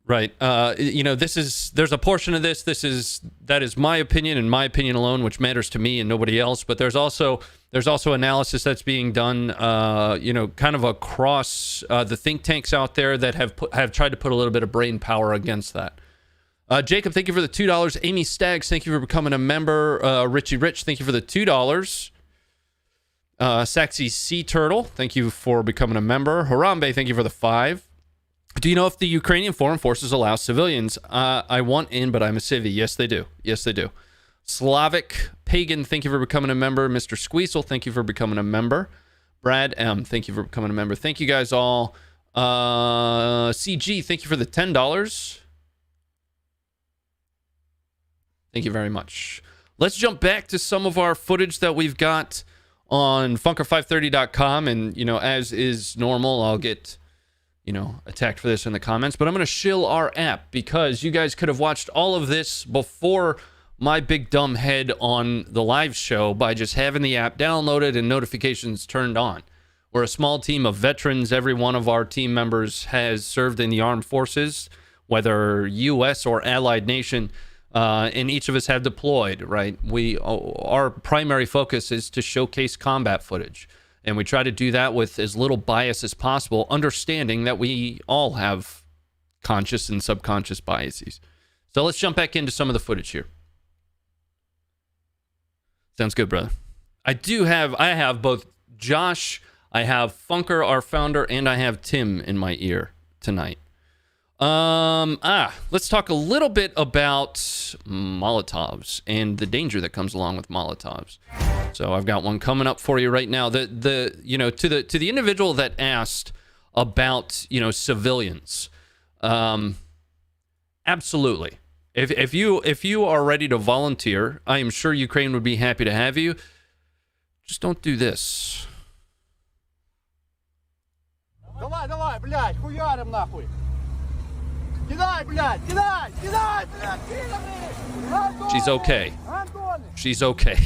Right. There's a portion of this. That is my opinion and my opinion alone, which matters to me and nobody else. But there's also analysis that's being done, kind of across the think tanks out there that have tried to put a little bit of brain power against that. Jacob, thank you for the $2. Amy Staggs, thank you for becoming a member. Richie Rich, thank you for the $2. Saxy Sea Turtle, thank you for becoming a member. Harambe, thank you for the $5. Do you know if the Ukrainian foreign forces allow civilians? I want in, but I'm a civvy. Yes, they do. Yes, they do. Slavic Pagan, thank you for becoming a member. Mr. Squeasel, thank you for becoming a member. Brad M, thank you for becoming a member. Thank you guys all. CG, thank you for the $10. Thank you very much. Let's jump back to some of our footage that we've got on Funker530.com. And, as is normal, I'll get... attacked for this in the comments, but I'm going to shill our app because you guys could have watched all of this before my big dumb head on the live show by just having the app downloaded and notifications turned on. We're a small team of veterans. Every one of our team members has served in the armed forces, whether U.S. or allied nation, and each of us have deployed, right? Our primary focus is to showcase combat footage. And we try to do that with as little bias as possible, understanding that we all have conscious and subconscious biases. So let's jump back into some of the footage here. Sounds good, brother. I have both Josh, I have Funker, our founder, and I have Tim in my ear tonight. Let's talk a little bit about Molotovs and the danger that comes along with Molotovs. So I've got one coming up for you right now. To the individual that asked about, civilians. Absolutely. If you are ready to volunteer, I am sure Ukraine would be happy to have you. Just don't do this. Давай, блядь, хуярим нахуй. Кидай, блядь, кидай, блядь, кидай. She's okay. She's okay.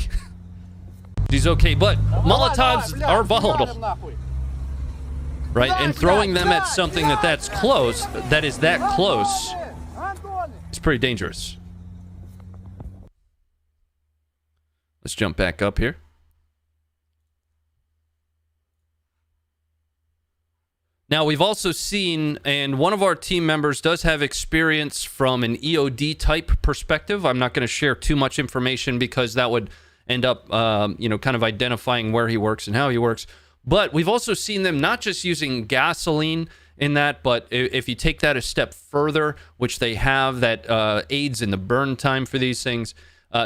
She's okay, but Molotovs are volatile. Right? And throwing them at something that's close, that is that close, is pretty dangerous. Let's jump back up here. Now, we've also seen, and one of our team members does have experience from an EOD type perspective. I'm not going to share too much information because that would end up, kind of identifying where he works and how he works. But we've also seen them not just using gasoline in that, but if you take that a step further, which they have, that aids in the burn time for these things,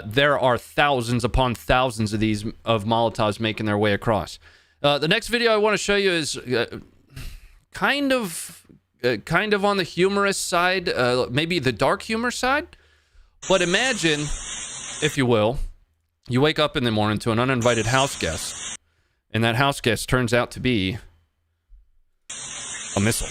there are thousands upon thousands of these of Molotovs making their way across. The next video I want to show you is kind of on the humorous side, maybe the dark humor side. But imagine, if you will, you wake up in the morning to an uninvited house guest, and that house guest turns out to be a missile.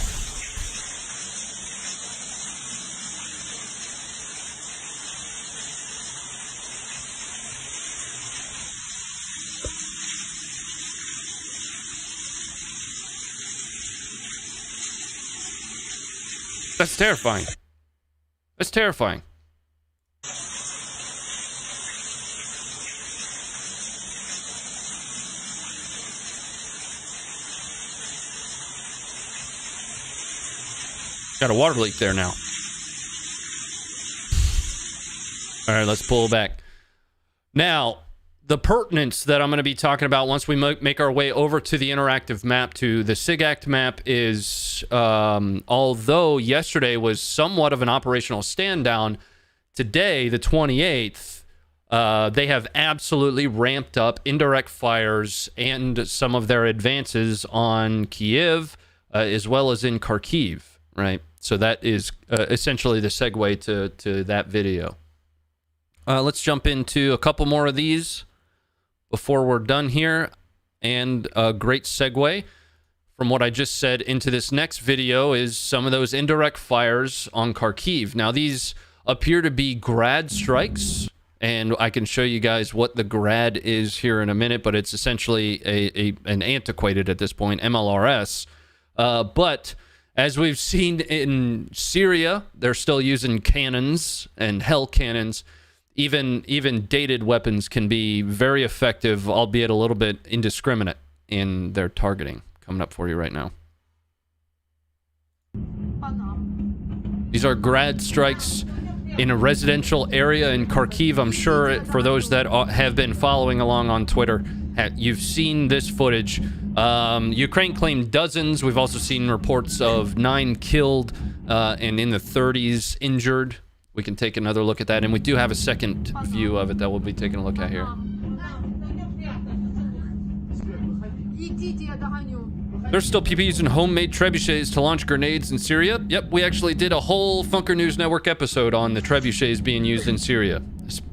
That's terrifying. That's terrifying. Got a water leak there now. All right, let's pull back. Now, the pertinence that I'm going to be talking about once we make our way over to the interactive map, to the SIGACT map, is although yesterday was somewhat of an operational stand down, today, the 28th, they have absolutely ramped up indirect fires and some of their advances on Kyiv, as well as in Kharkiv, right? So that is essentially the segue to that video. Let's jump into a couple more of these before we're done here. And a great segue from what I just said into this next video is some of those indirect fires on Kyiv. Now, these appear to be grad strikes, and I can show you guys what the grad is here in a minute, but it's essentially an antiquated at this point MLRS. But as we've seen in Syria, they're still using cannons and hell cannons. Even dated weapons can be very effective, albeit a little bit indiscriminate in their targeting. Coming up for you right now. These are grad strikes in a residential area in Kyiv. I'm sure for those that have been following along on Twitter, you've seen this footage. Ukraine claimed dozens. We've also seen reports of 9 killed and in the 30s injured. We can take another look at that, and we do have a second view of it that we'll be taking a look at here. They're still people using homemade trebuchets to launch grenades in Syria. Yep, we actually did a whole Funker News Network episode on the trebuchets being used in Syria,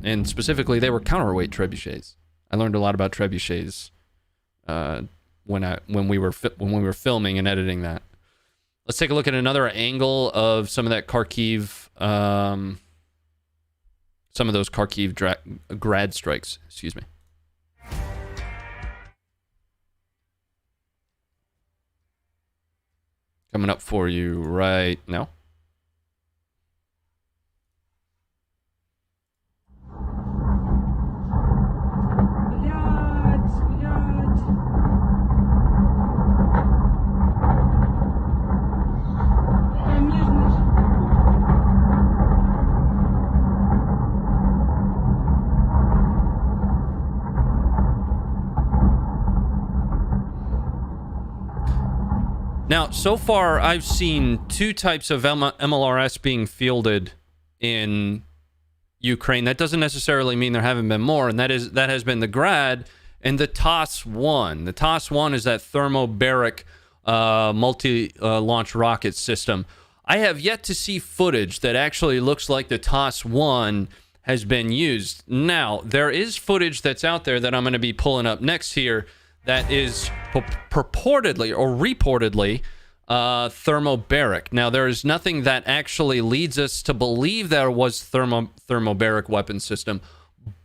and specifically they were counterweight trebuchets. I learned a lot about trebuchets when we were filming and editing that. Let's take a look at another angle of some of that Kyiv, some of those Kyiv grad strikes. Excuse me. Coming up for you right now. Now, so far, I've seen 2 types of MLRS being fielded in Ukraine. That doesn't necessarily mean there haven't been more, and that has been the Grad and the TOS-1. The TOS-1 is that thermobaric multi-launch rocket system. I have yet to see footage that actually looks like the TOS-1 has been used. Now, there is footage that's out there that I'm going to be pulling up next here that is purportedly or reportedly thermobaric. Now, there is nothing that actually leads us to believe there was thermobaric weapon system,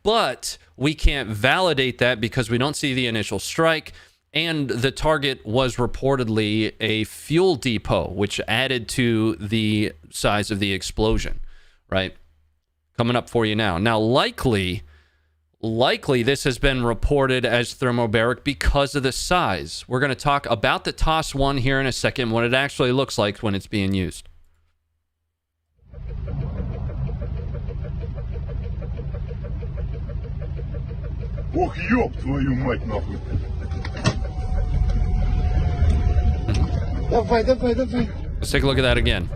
but we can't validate that because we don't see the initial strike, and the target was reportedly a fuel depot, which added to the size of the explosion, right? Coming up for you now. Now, likely this has been reported as thermobaric because of the size. We're going to talk about the TOS-1 here in a second, what it actually looks like when it's being used. Ох, ёб твою мать, нахуй. Давай. Let's take a look at that again.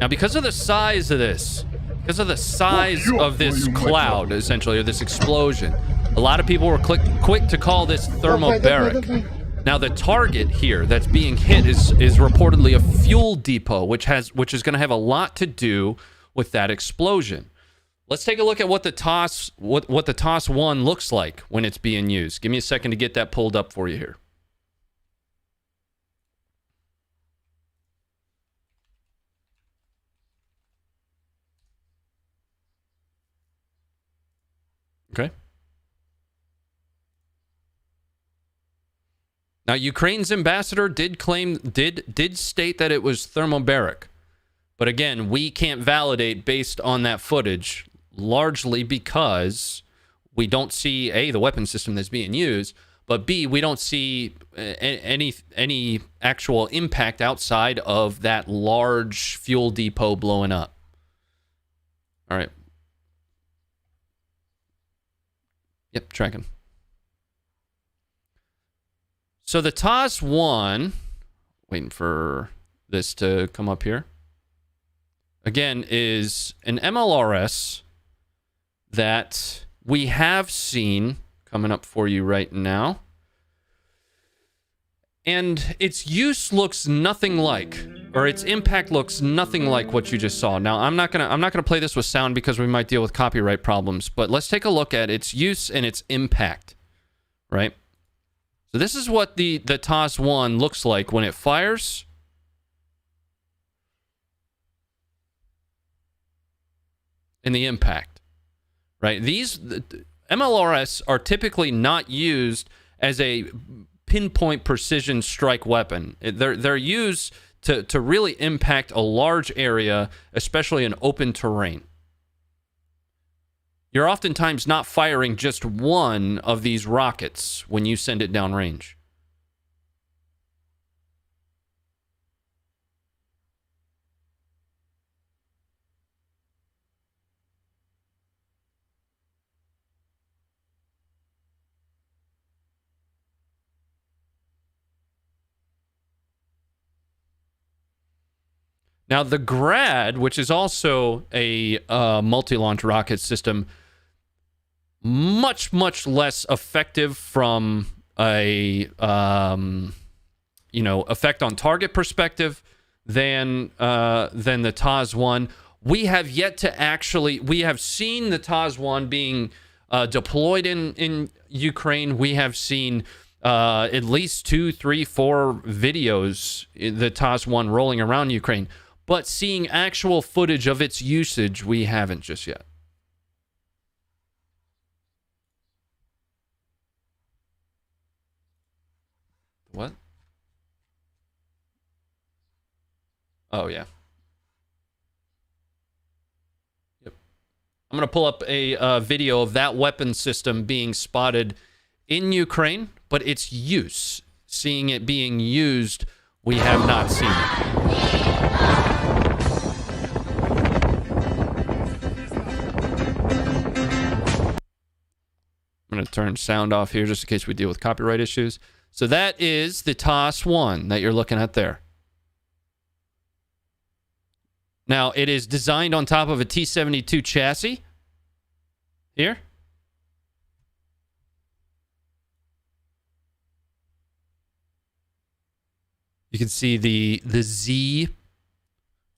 Now, because of the size of this, because of the size of this cloud, essentially, or this explosion, a lot of people were quick to call this thermobaric. Now, the target here that's being hit is reportedly a fuel depot, which is going to have a lot to do with that explosion. Let's take a look at what the TOS-1 looks like when it's being used. Give me a second to get that pulled up for you here. Okay. Now, Ukraine's ambassador did state that it was thermobaric. But again, we can't validate based on that footage, largely because we don't see, A, the weapon system that's being used, but B, we don't see any actual impact outside of that large fuel depot blowing up. All right. Yep, tracking. So the TOS-1, waiting for this to come up here, again, is an MLRS that we have seen coming up for you right now. And its use looks nothing like, or its impact looks nothing like what you just saw. Now, I'm not gonna play this with sound because we might deal with copyright problems, but let's take a look at its use and its impact, right? So this is what the TOS-1 looks like when it fires. And the impact, right? These MLRS are typically not used as a pinpoint precision strike weapon. They're used to really impact a large area, especially in open terrain. You're oftentimes not firing just one of these rockets when you send it downrange. Now, the Grad, which is also a multi-launch rocket system, much less effective from a effect on target perspective than the TOS-1. We have yet to we have seen the TOS-1 being deployed in Ukraine. We have seen at least 2, 3, 4 videos, the TOS-1 rolling around Ukraine. But seeing actual footage of its usage, we haven't just yet. What? Oh, yeah. Yep. I'm going to pull up a video of that weapon system being spotted in Ukraine, but its use, seeing it being used, we have not seen it. I'm going to turn sound off here just in case we deal with copyright issues. So that is the TOS-1 that you're looking at there. Now, it is designed on top of a T-72 chassis. Here. You can see the Z,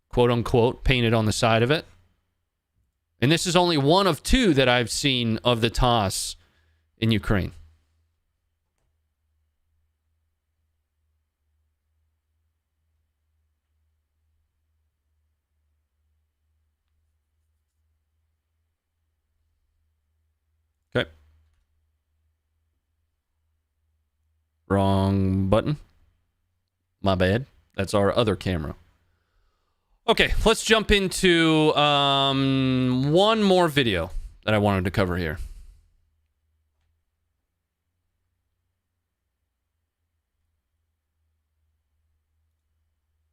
quote unquote, painted on the side of it. And this is only one of 2 that I've seen of the TOS in Ukraine. Okay. Wrong button. My bad. That's our other camera. Okay, let's jump into one more video that I wanted to cover here.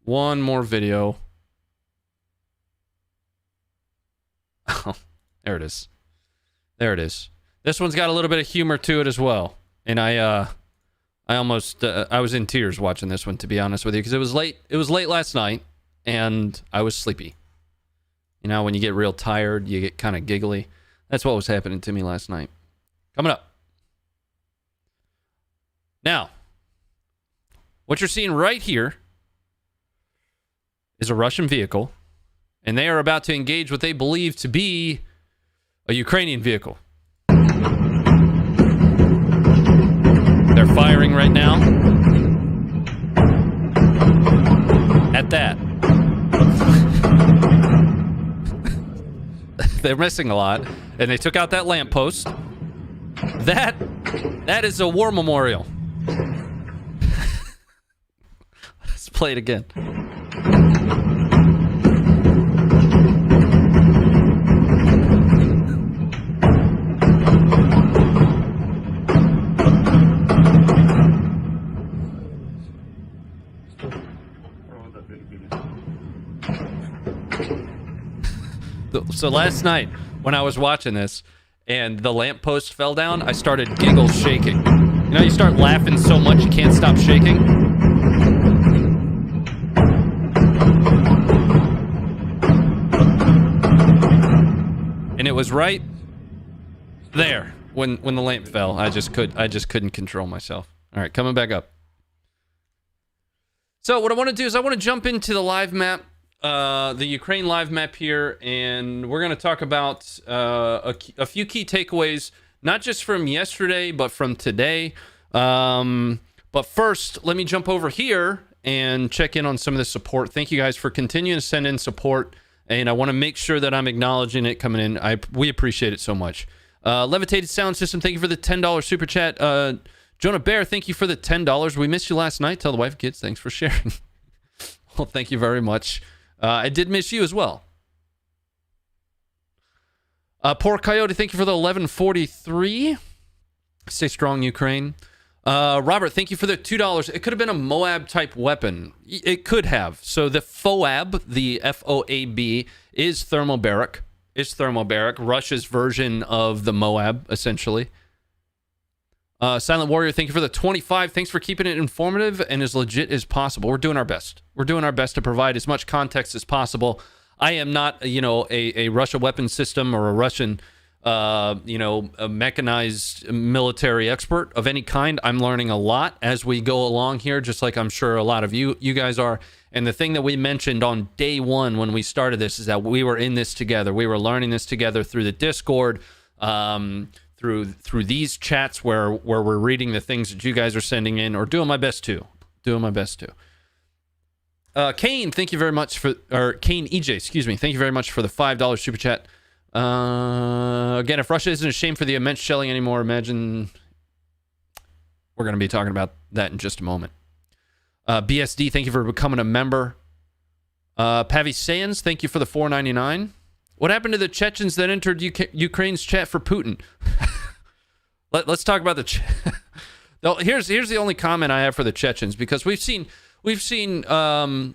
One more video. Oh, there it is. There it is. This one's got a little bit of humor to it as well. And I almost I was in tears watching this one, to be honest with you, because it was late. It was late last night, and I was sleepy. You know, when you get real tired, you get kind of giggly. That's what was happening to me last night. Coming up. Now, what you're seeing right here is a Russian vehicle, and they are about to engage what they believe to be a Ukrainian vehicle. They're firing right now. At that. They're missing a lot, and they took out that lamppost. That is a war memorial. Let's play it again. So last night, when I was watching this and the lamppost fell down, I started giggle shaking. You know, you start laughing so much you can't stop shaking. And it was right there when the lamp fell. I just couldn't control myself. All right, coming back up. So what I want to do is I want to jump into the live map. The Ukraine live map here, and we're going to talk about a few key takeaways, not just from yesterday, but from today. But first, let me jump over here and check in on some of the support. Thank you guys for continuing to send in support, and I want to make sure that I'm acknowledging it coming in. We appreciate it so much. Levitated Sound System, thank you for the $10 super chat. Jonah Bear, thank you for the $10. We missed you last night. Tell the wife and kids, thanks for sharing. Well, thank you very much. I did miss you as well. Poor Coyote, thank you for the 1143. Stay strong, Ukraine. Robert, thank you for the $2. It could have been a Moab type weapon. It could have. So the FOAB, the FOAB, is thermobaric. Russia's version of the Moab, essentially. Silent Warrior, thank you for the 25. Thanks for keeping it informative and as legit as possible. We're doing our best. We're doing our best to provide as much context as possible. I am not, a Russia weapon system or a Russian, a mechanized military expert of any kind. I'm learning a lot as we go along here, just like I'm sure a lot of you guys are. And the thing that we mentioned on day one when we started this is that we were in this together. We were learning this together through the Discord, through these chats where we're reading the things that you guys are sending in, or doing my best to. Kane, thank you very much for, or Kane EJ, excuse me, thank you very much for the $5 super chat. Again, if Russia isn't ashamed for the immense shelling anymore, imagine we're going to be talking about that in just a moment. BSD, thank you for becoming a member. Pavi Sands, thank you for the $4.99. What happened to the Chechens that entered Ukraine's chat for Putin? Let's talk about the here's the only comment I have for the Chechens, because we've seen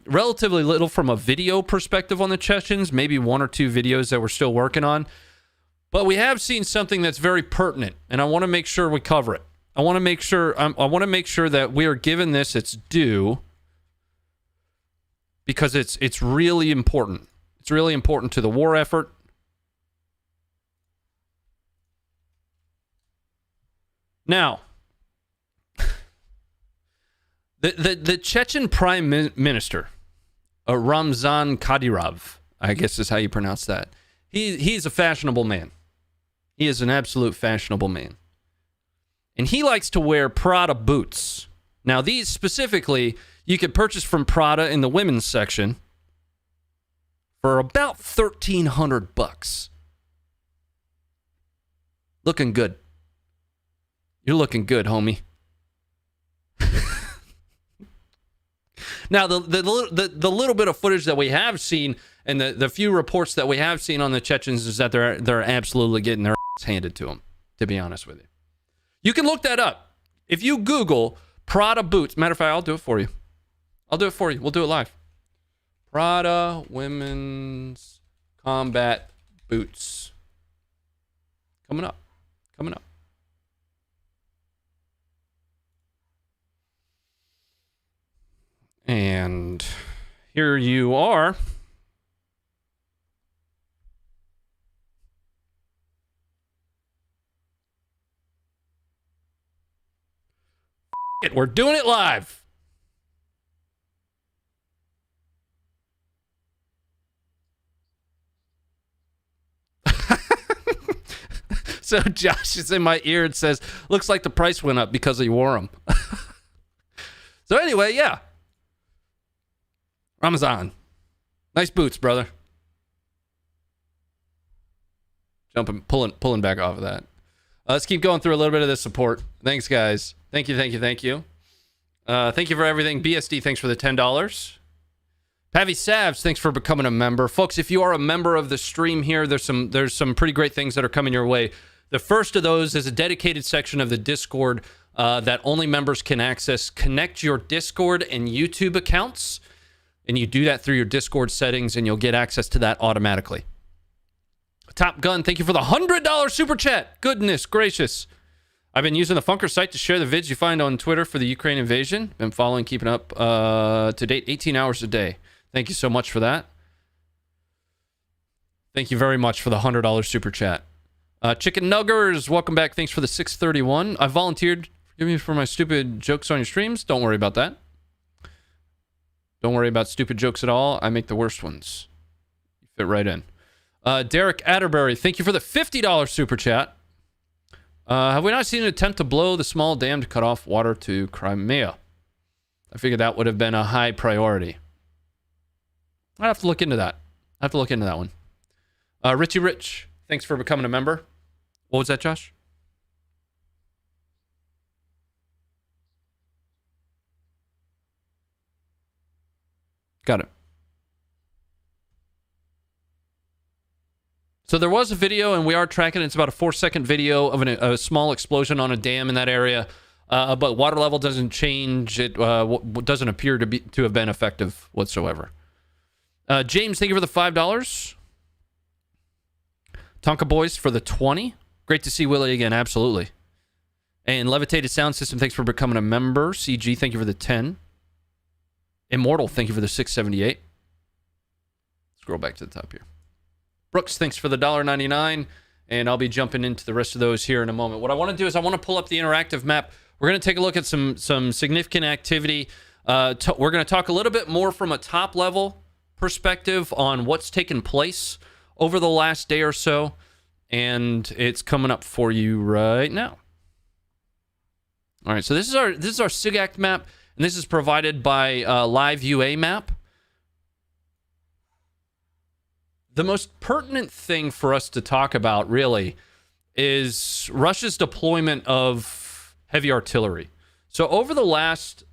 relatively little from a video perspective on the Chechens, maybe one or two videos that we're still working on. But we have seen something that's very pertinent, and I want to make sure we cover it. I want to make sure that we are giving this its due, because it's really important. It's really important to the war effort. Now, the Chechen Prime Minister, Ramzan Kadyrov, I guess is how you pronounce that. He's a fashionable man. He is an absolute fashionable man. And he likes to wear Prada boots. Now, these specifically, you could purchase from Prada in the women's section for about $1,300. Looking good. You're looking good, homie. Now, the little bit of footage that we have seen, and the few reports that we have seen on the Chechens, is that they're absolutely getting their ass handed to them, to be honest with you. You can look that up. If you Google Prada boots, matter of fact, I'll do it for you. We'll do it live. Prada women's combat boots. Coming up. And here you are. We're doing it live. So Josh is in my ear and says, looks like the price went up because he wore them. So anyway, yeah. Ramazan. Nice boots, brother. Pulling back off of that. Let's keep going through a little bit of this support. Thanks, guys. Thank you. Thank you for everything. BSD, thanks for the $10. Pavi Savs, thanks for becoming a member. Folks, if you are a member of the stream here, there's some pretty great things that are coming your way. The first of those is a dedicated section of the Discord that only members can access. Connect your Discord and YouTube accounts, and you do that through your Discord settings, and you'll get access to that automatically. Top Gun, thank you for the $100 super chat. Goodness gracious. I've been using the Funker site to share the vids you find on Twitter for the Ukraine invasion. Been following, keeping up to date, 18 hours a day. Thank you so much for that. Thank you very much for the $100 super chat. Chicken Nuggers, welcome back. Thanks for the 631. I volunteered. Forgive me for my stupid jokes on your streams. Don't worry about that. Don't worry about stupid jokes at all. I make the worst ones. You fit right in. Derek Atterbury, thank you for the $50 super chat. Have we not seen an attempt to blow the small dam to cut off water to Crimea? I figured that would have been a high priority. I'd have to look into that. I have to look into that one. Richie Rich, thanks for becoming a member. What was that, Josh? Got it. So there was a video, and we are tracking it. It's about a 4-second video of a small explosion on a dam in that area. But water level doesn't change. It doesn't appear to have been effective whatsoever. James, thank you for the $5. Tonka Boys for the 20. Great to see Willie again, absolutely. And Levitated Sound System, thanks for becoming a member. CG, thank you for the 10. Immortal, thank you for the 678. Scroll back to the top here. Brooks, thanks for the $1.99. And I'll be jumping into the rest of those here in a moment. What I want to do is I want to pull up the interactive map. We're going to take a look at some significant activity. We're going to talk a little bit more from a top level perspective on what's taken place over the last day or so. And it's coming up for you right now. All right, so this is our SIGACT map, and this is provided by Live UA Map. The most pertinent thing for us to talk about, really, is Russia's deployment of heavy artillery. So over the last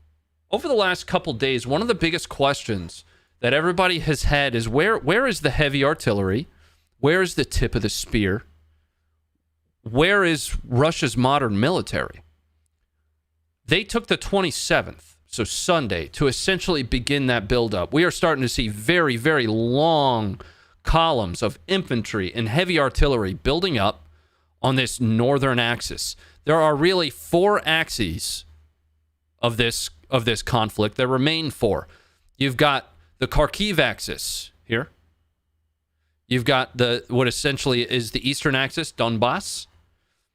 couple days, one of the biggest questions that everybody has had is where is the heavy artillery? Where is the tip of the spear? Where is Russia's modern military? They took the 27th, so Sunday, to essentially begin that buildup. We are starting to see very, very long columns of infantry and heavy artillery building up on this northern axis. There are really 4 axes of this conflict. There remain 4. You've got the Kharkiv axis here. You've got what essentially is the eastern axis, Donbass.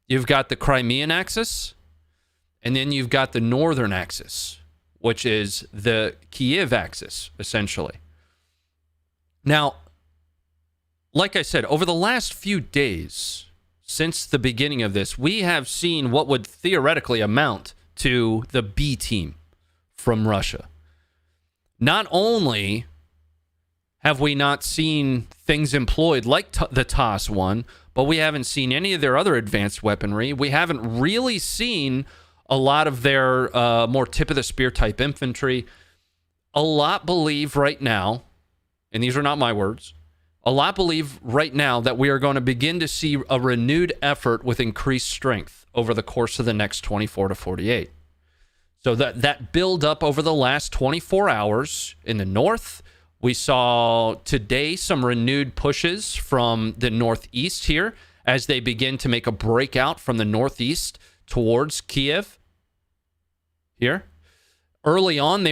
You've got the Crimean axis. And then you've got the northern axis, which is the Kyiv axis, essentially. Now, like I said, over the last few days, since the beginning of this, we have seen what would theoretically amount to the B team from Russia. Not only have we not seen things employed like the TAS-1, but we haven't seen any of their other advanced weaponry. We haven't really seen a lot of their more tip-of-the-spear type infantry. A lot believe right now, and these are not my words, a lot believe right now that we are going to begin to see a renewed effort with increased strength over the course of the next 24 to 48. So that build up over the last 24 hours in the north. We saw today some renewed pushes from the northeast here as they begin to make a breakout from the northeast towards Kyiv. Here. Early on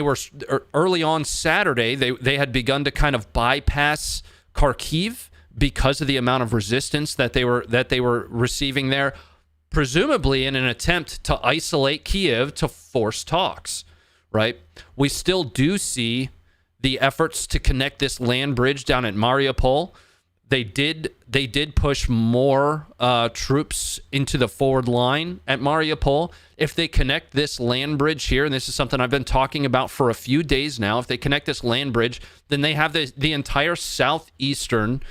Saturday, they had begun to kind of bypass Kharkiv because of the amount of resistance that they were receiving there, presumably in an attempt to isolate Kyiv to force talks, right? We still do see the efforts to connect this land bridge down at Mariupol. They did push more troops into the forward line at Mariupol. If they connect this land bridge here, and this is something I've been talking about for a few days now, if they connect this land bridge, then they have the entire southeastern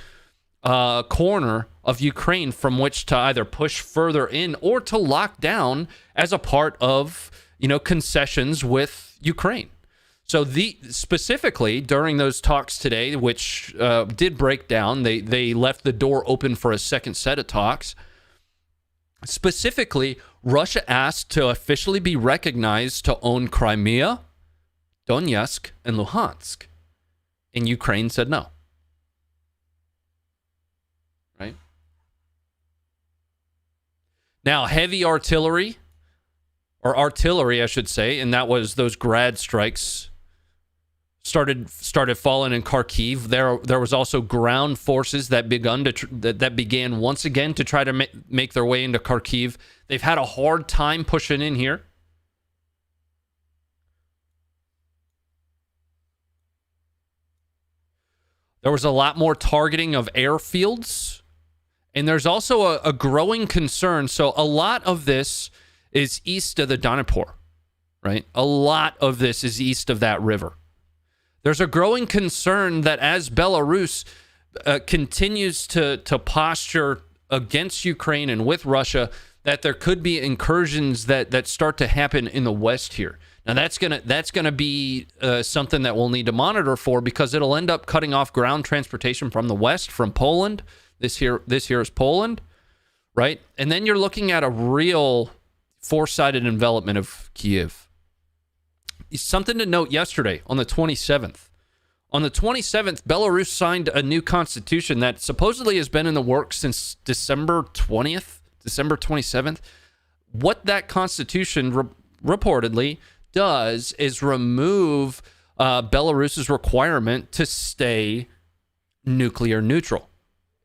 corner of Ukraine from which to either push further in or to lock down as a part of, concessions with Ukraine. So specifically during those talks today, which did break down, they left the door open for a second set of talks. Specifically, Russia asked to officially be recognized to own Crimea, Donetsk, and Luhansk. And Ukraine said no. Right? Now, heavy artillery, or artillery, I should say, and that was those grad strikes, started falling in Kharkiv. There was also ground forces that began once again to try to make their way into Kharkiv. They've had a hard time pushing in here. There was a lot more targeting of airfields And there's also a growing concern. So a lot of this is east of the Dnipro, right? A lot of this is east of that river. There's a growing concern that as Belarus continues to posture against Ukraine and with Russia, that there could be incursions that start to happen in the west here. Now that's gonna be something that we'll need to monitor for, because it'll end up cutting off ground transportation from the west, from Poland. This here is Poland, right? And then you're looking at a real four-sided envelopment of Kyiv. Something to note yesterday on the 27th. On the 27th, Belarus signed a new constitution that supposedly has been in the works since December 20th, December 27th. What that constitution reportedly does is remove Belarus's requirement to stay nuclear neutral.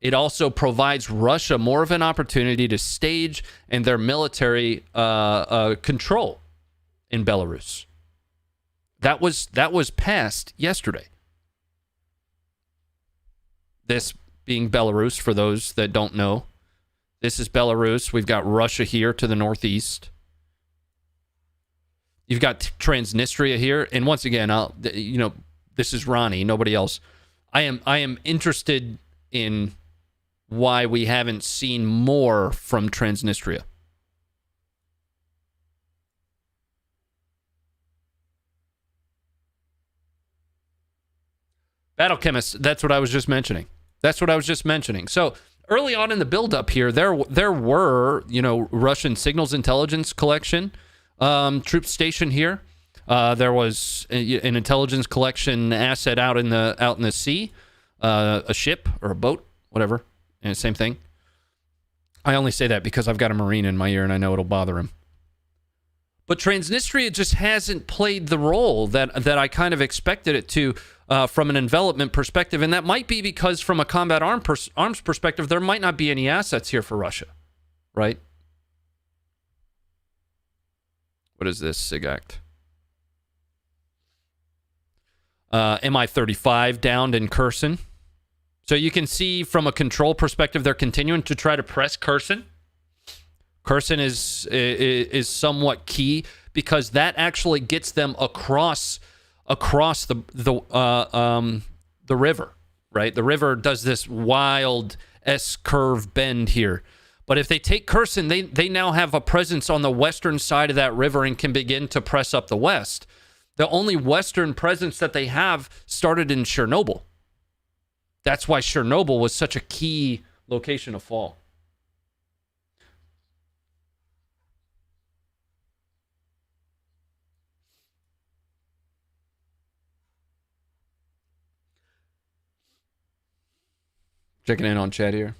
It also provides Russia more of an opportunity to stage and their military control in Belarus. That was passed yesterday. This being Belarus, for those that don't know. This is Belarus. We've got Russia here to the northeast. You've got Transnistria here. And once again, this is Ronnie, nobody else. I am interested in why we haven't seen more from Transnistria. Battle chemists, that's what I was just mentioning. So early on in the buildup here, there were, Russian signals intelligence collection troops stationed here. There was an intelligence collection asset out in the sea, a ship or a boat, whatever, and same thing. I only say that because I've got a Marine in my ear and I know it'll bother him. But Transnistria just hasn't played the role that I kind of expected it to from an envelopment perspective. And that might be because from a combat arms perspective, there might not be any assets here for Russia, right? What is this, SIGACT? Mi-35 downed in Kherson. So you can see from a control perspective, they're continuing to try to press Kherson. Kherson is somewhat key because that actually gets them across the river, right? The river does this wild S-curve bend here. But if they take Kherson, they now have a presence on the western side of that river and can begin to press up the west. The only western presence that they have started in Chernobyl. That's why Chernobyl was such a key location to fall. Checking in on chat here.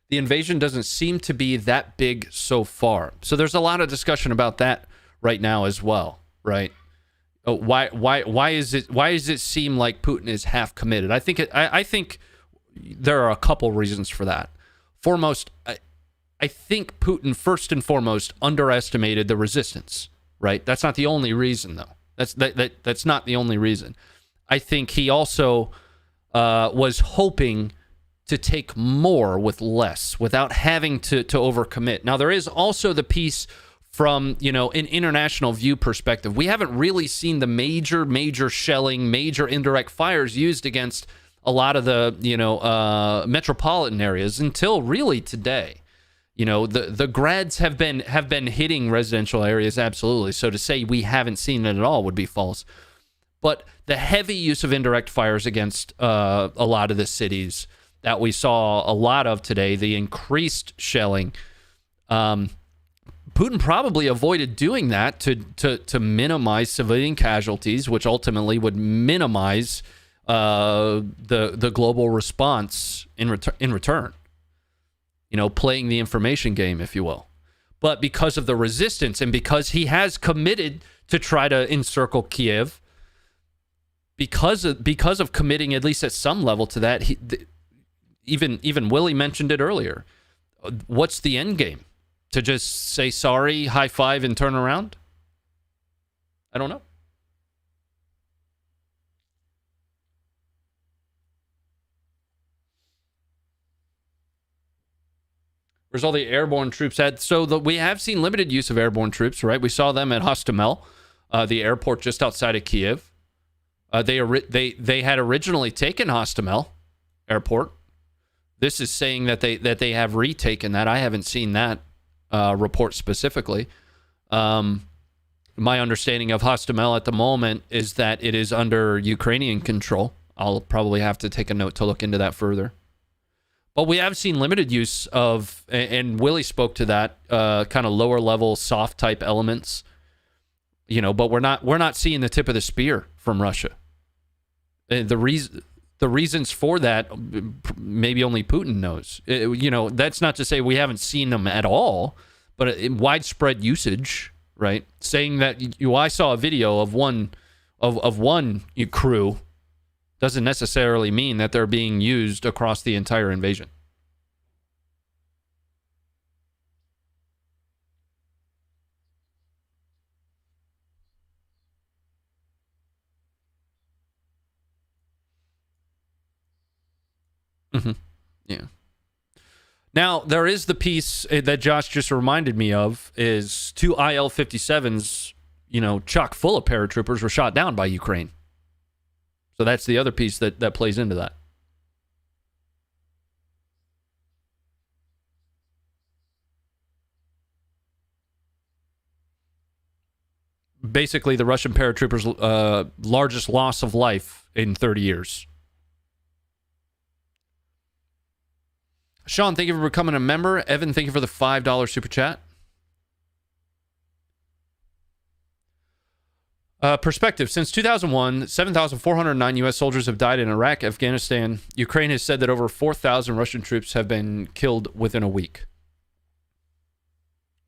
The invasion doesn't seem to be that big so far. So there's a lot of discussion about that right now as well, right? Why does it seem like Putin is half committed? I think there are a couple reasons for that. Foremost, I think Putin first and foremost underestimated the resistance, right? That's not the only reason though. That's not the only reason. I think he also was hoping to take more with less without having to overcommit. Now, there is also the piece from, an international view perspective. We haven't really seen the major shelling, major indirect fires used against a lot of the, metropolitan areas until really today. The grads have been hitting residential areas, absolutely. So to say we haven't seen it at all would be false. But the heavy use of indirect fires against a lot of the cities that we saw a lot of today, the increased shelling, Putin probably avoided doing that to minimize civilian casualties, which ultimately would minimize the global response in return. Playing the information game, if you will. But because of the resistance and because he has committed to try to encircle Kyiv, because of committing at least at some level to that, even Willie mentioned it earlier. What's the end game? To just say sorry, high five, and turn around? I don't know. Where's all the airborne troops at? So we have seen limited use of airborne troops, right? We saw them at Hostomel, the airport just outside of Kyiv. They had originally taken Hostomel airport. This is saying that they have retaken that. I haven't seen that report specifically. My understanding of Hostomel at the moment is that it is under Ukrainian control. I'll probably have to take a note to look into that further. But we have seen limited use of, and Willie spoke to that, kind of lower level soft type elements. But we're not seeing the tip of the spear from Russia. The reasons for that, maybe only Putin knows. That's not to say we haven't seen them at all, but widespread usage, right? Saying that I saw a video of one crew doesn't necessarily mean that they're being used across the entire invasion. Yeah. Now, there is the piece that Josh just reminded me of, is 2 IL-57s, chock full of paratroopers were shot down by Ukraine. So that's the other piece that plays into that. Basically, the Russian paratroopers' largest loss of life in 30 years. Sean, thank you for becoming a member. Evan, thank you for the $5 super chat. Perspective. Since 2001, 7,409 U.S. soldiers have died in Iraq, Afghanistan. Ukraine has said that over 4,000 Russian troops have been killed within a week.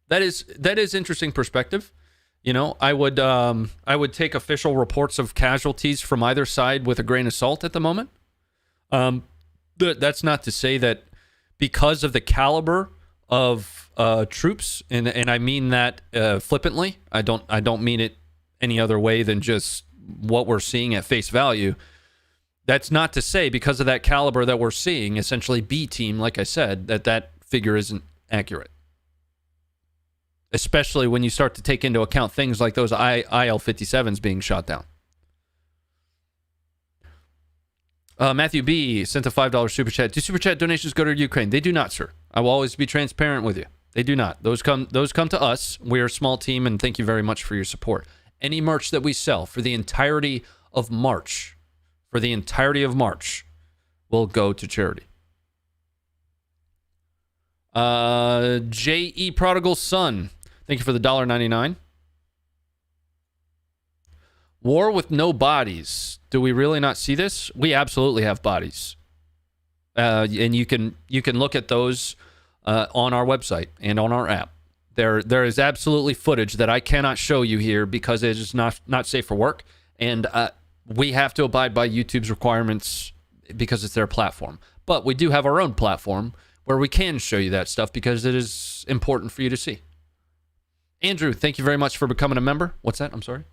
That is interesting perspective. I would take official reports of casualties from either side with a grain of salt at the moment. That's not to say that because of the caliber of troops, and I mean that flippantly. I don't mean it any other way than just what we're seeing at face value. That's not to say because of that caliber that we're seeing, essentially B team, like I said, that figure isn't accurate. Especially when you start to take into account things like those IL-57s being shot down. Matthew B. sent a $5 super chat. Do super chat donations go to Ukraine? They do not, sir. I will always be transparent with you. They do not. Those come to us. We're a small team, and thank you very much for your support. Any merch that we sell for the entirety of March, will go to charity. J.E. Prodigal Son, thank you for the $1.99. War with no bodies. Do we really not see this? We absolutely have bodies. And you can look at those on our website and on our app. There is absolutely footage that I cannot show you here because it is not safe for work. And we have to abide by YouTube's requirements because it's their platform. But we do have our own platform where we can show you that stuff because it is important for you to see. Andrew, thank you very much for becoming a member. What's that? I'm sorry.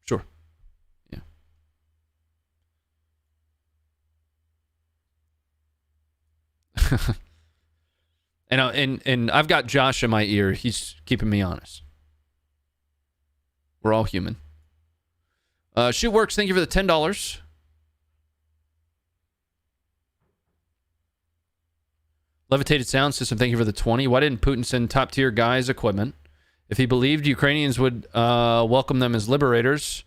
Sure. Yeah. And I've got Josh in my ear. He's keeping me honest. We're all human. Shootworks, thank you for the $10. Levitated Sound System, thank you for the 20. Why didn't Putin send top-tier guys equipment? If he believed Ukrainians would welcome them as liberators,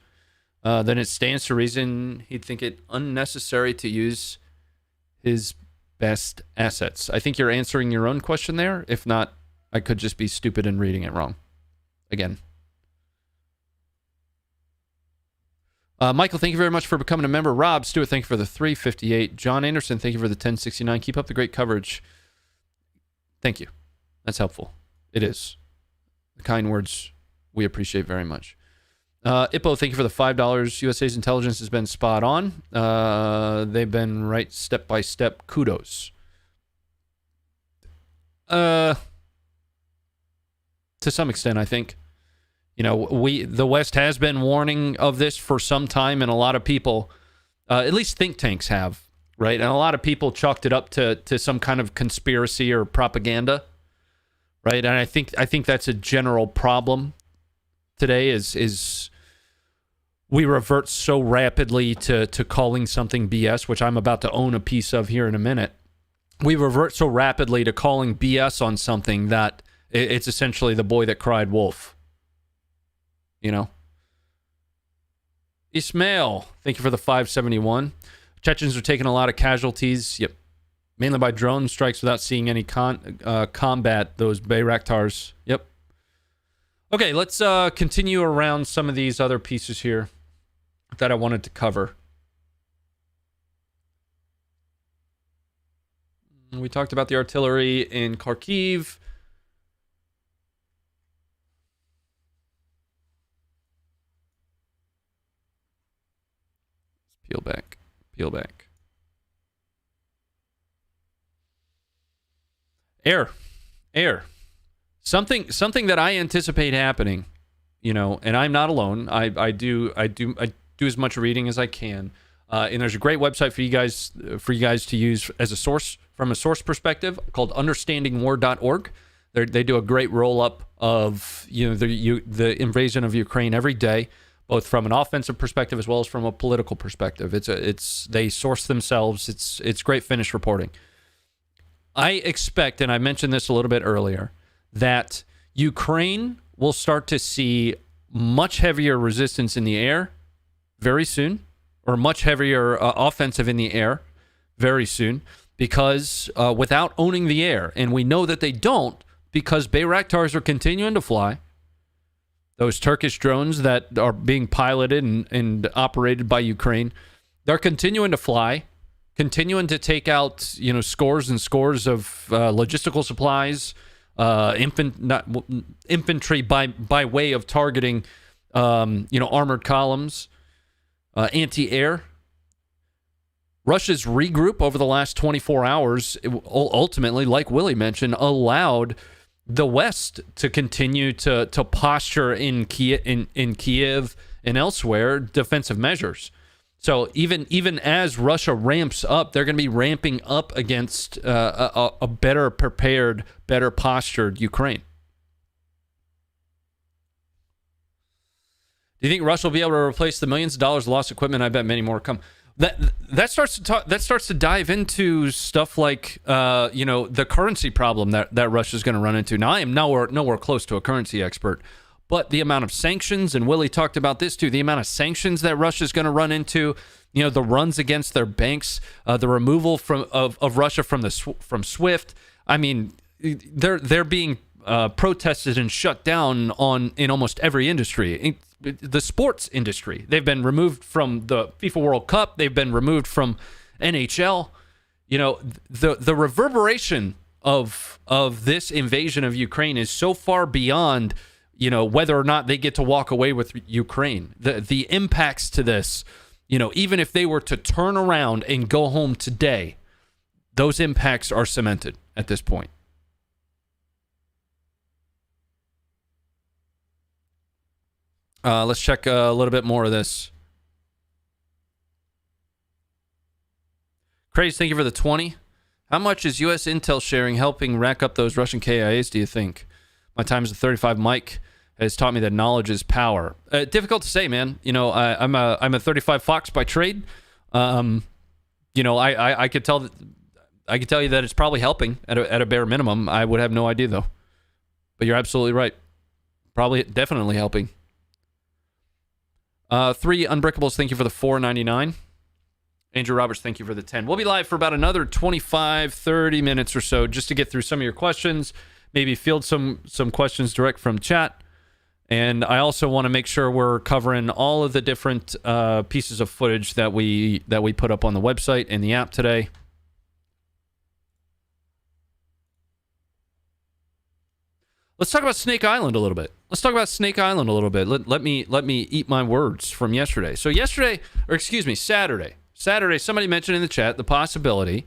then it stands to reason he'd think it unnecessary to use his best assets. I think you're answering your own question there. If not, I could just be stupid and reading it wrong. Again. Michael, thank you very much for becoming a member. Rob Stewart, thank you for the 358. John Anderson, thank you for the 1069. Keep up the great coverage. Thank you. That's helpful. It is. The kind words we appreciate very much. Ippo, thank you for the $5. USA's intelligence has been spot on. They've been right step by step. Kudos. To some extent, I think. The West has been warning of this for some time, and a lot of people, at least think tanks have, right? And a lot of people chalked it up to some kind of conspiracy or propaganda, right? And I think that's a general problem today is we revert so rapidly to calling something BS, which I'm about to own a piece of here in a minute. We revert so rapidly to calling BS on something that it's essentially the boy that cried wolf. You know? Ismail, thank you for the 571. Chechens are taking a lot of casualties. Yep. Mainly by drone strikes without seeing any combat, those Bayraktars. Yep. Okay, let's continue around some of these other pieces here that I wanted to cover. We talked about the artillery in Kharkiv. Peel back. Peel back. Air. Something that I anticipate happening, you know, and I'm not alone. I do as much reading as I can. And there's a great website for you guys to use as a source, from a source perspective, called understandingwar.org. They do a great roll-up of, you know, the invasion of Ukraine every day, both from an offensive perspective as well as from a political perspective. They source themselves. It's great Finnish reporting. I expect, and I mentioned this a little bit earlier, that Ukraine will start to see much heavier resistance in the air very soon, or much heavier offensive in the air very soon, because without owning the air, and we know that they don't, because Bayraktars are continuing to fly, those Turkish drones that are being piloted and operated by Ukraine, they're continuing to fly, continuing to take out, you know, scores and scores of logistical supplies, infantry by way of targeting, you know, armored columns, anti-air. Russia's regroup over the last 24 hours, ultimately, like Willie mentioned, allowed the West to continue to posture in Kyiv and elsewhere defensive measures. So even as Russia ramps up, they're going to be ramping up against a better prepared, better postured Ukraine. Do you think Russia will be able to replace the millions of dollars of lost equipment? I bet many more come. That starts to dive into stuff like you know, the currency problem that Russia's going to run into. Now, I am nowhere close to a currency expert, but the amount of sanctions, and Willie talked about this too, the amount of sanctions that Russia's going to run into, you know, the runs against their banks, the removal of Russia from SWIFT. I mean, they're being protested and shut down in almost every industry. The sports industry, they've been removed from the FIFA World Cup. They've been removed from NHL. You know, the reverberation of this invasion of Ukraine is so far beyond, you know, whether or not they get to walk away with Ukraine. The impacts to this, you know, even if they were to turn around and go home today, those impacts are cemented at this point. Let's check a little bit more of this. Craze, thank you for the 20. How much is U.S. intel sharing helping rack up those Russian KIAs, do you think? My time as a 35 Mike has taught me that knowledge is power. Difficult to say, man. You know, I'm a 35 Fox by trade. You know, I could tell you that it's probably helping at a bare minimum. I would have no idea though. But you're absolutely right. Probably, definitely helping. 3 Unbreakables, thank you for the $4.99. Andrew Roberts, thank you for the 10. We'll be live for about another 25-30 minutes or so just to get through some of your questions, maybe field some questions direct from chat. And I also want to make sure we're covering all of the different pieces of footage that we put up on the website and the app today. Let's talk about Snake Island a little bit. Let me eat my words from yesterday. So Saturday, somebody mentioned in the chat the possibility